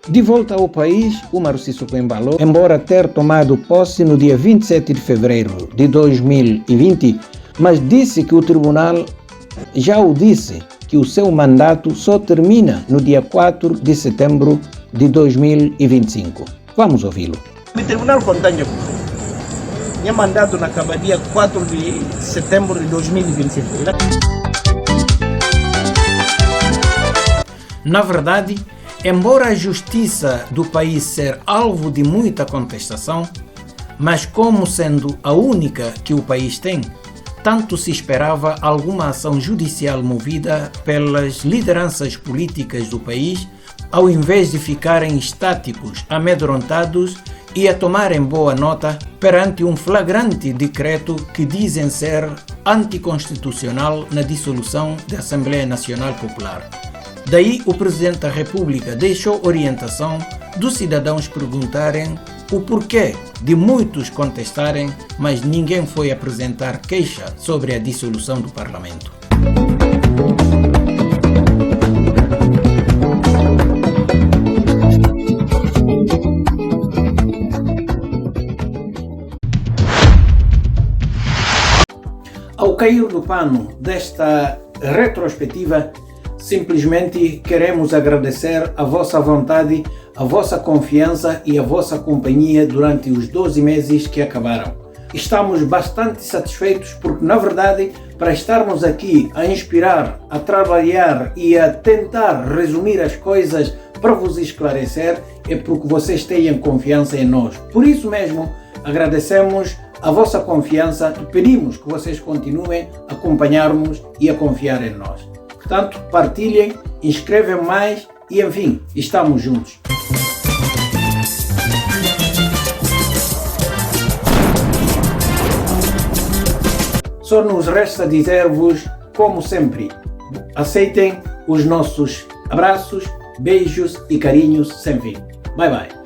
De volta ao país, Umaru Sissoko Embalo, embora ter tomado posse no dia 27 de fevereiro de 2020, mas disse que o tribunal já o disse que o seu mandato só termina no dia 4 de setembro de 2025. Vamos ouvi-lo. O tribunal contanha minha mandato acaba dia 4 de setembro de 2025. Na verdade, embora a justiça do país ser alvo de muita contestação, mas como sendo a única que o país tem, tanto se esperava alguma ação judicial movida pelas lideranças políticas do país, ao invés de ficarem estáticos, amedrontados e a tomarem boa nota perante um flagrante decreto que dizem ser anticonstitucional na dissolução da Assembleia Nacional Popular. Daí, o Presidente da República deixou orientação dos cidadãos perguntarem o porquê de muitos contestarem, mas ninguém foi apresentar queixa sobre a dissolução do Parlamento. Ao cair do pano desta retrospectiva, simplesmente queremos agradecer a vossa vontade, a vossa confiança e a vossa companhia durante os 12 meses que acabaram. Estamos bastante satisfeitos porque, na verdade, para estarmos aqui a inspirar, a trabalhar e a tentar resumir as coisas para vos esclarecer, é porque vocês tenham confiança em nós. Por isso mesmo, agradecemos a vossa confiança e pedimos que vocês continuem a acompanhar-nos e a confiar em nós. Portanto, partilhem, inscrevam mais e, enfim, estamos juntos. Só nos resta dizer-vos, como sempre, aceitem os nossos abraços, beijos e carinhos sem fim. Bye bye.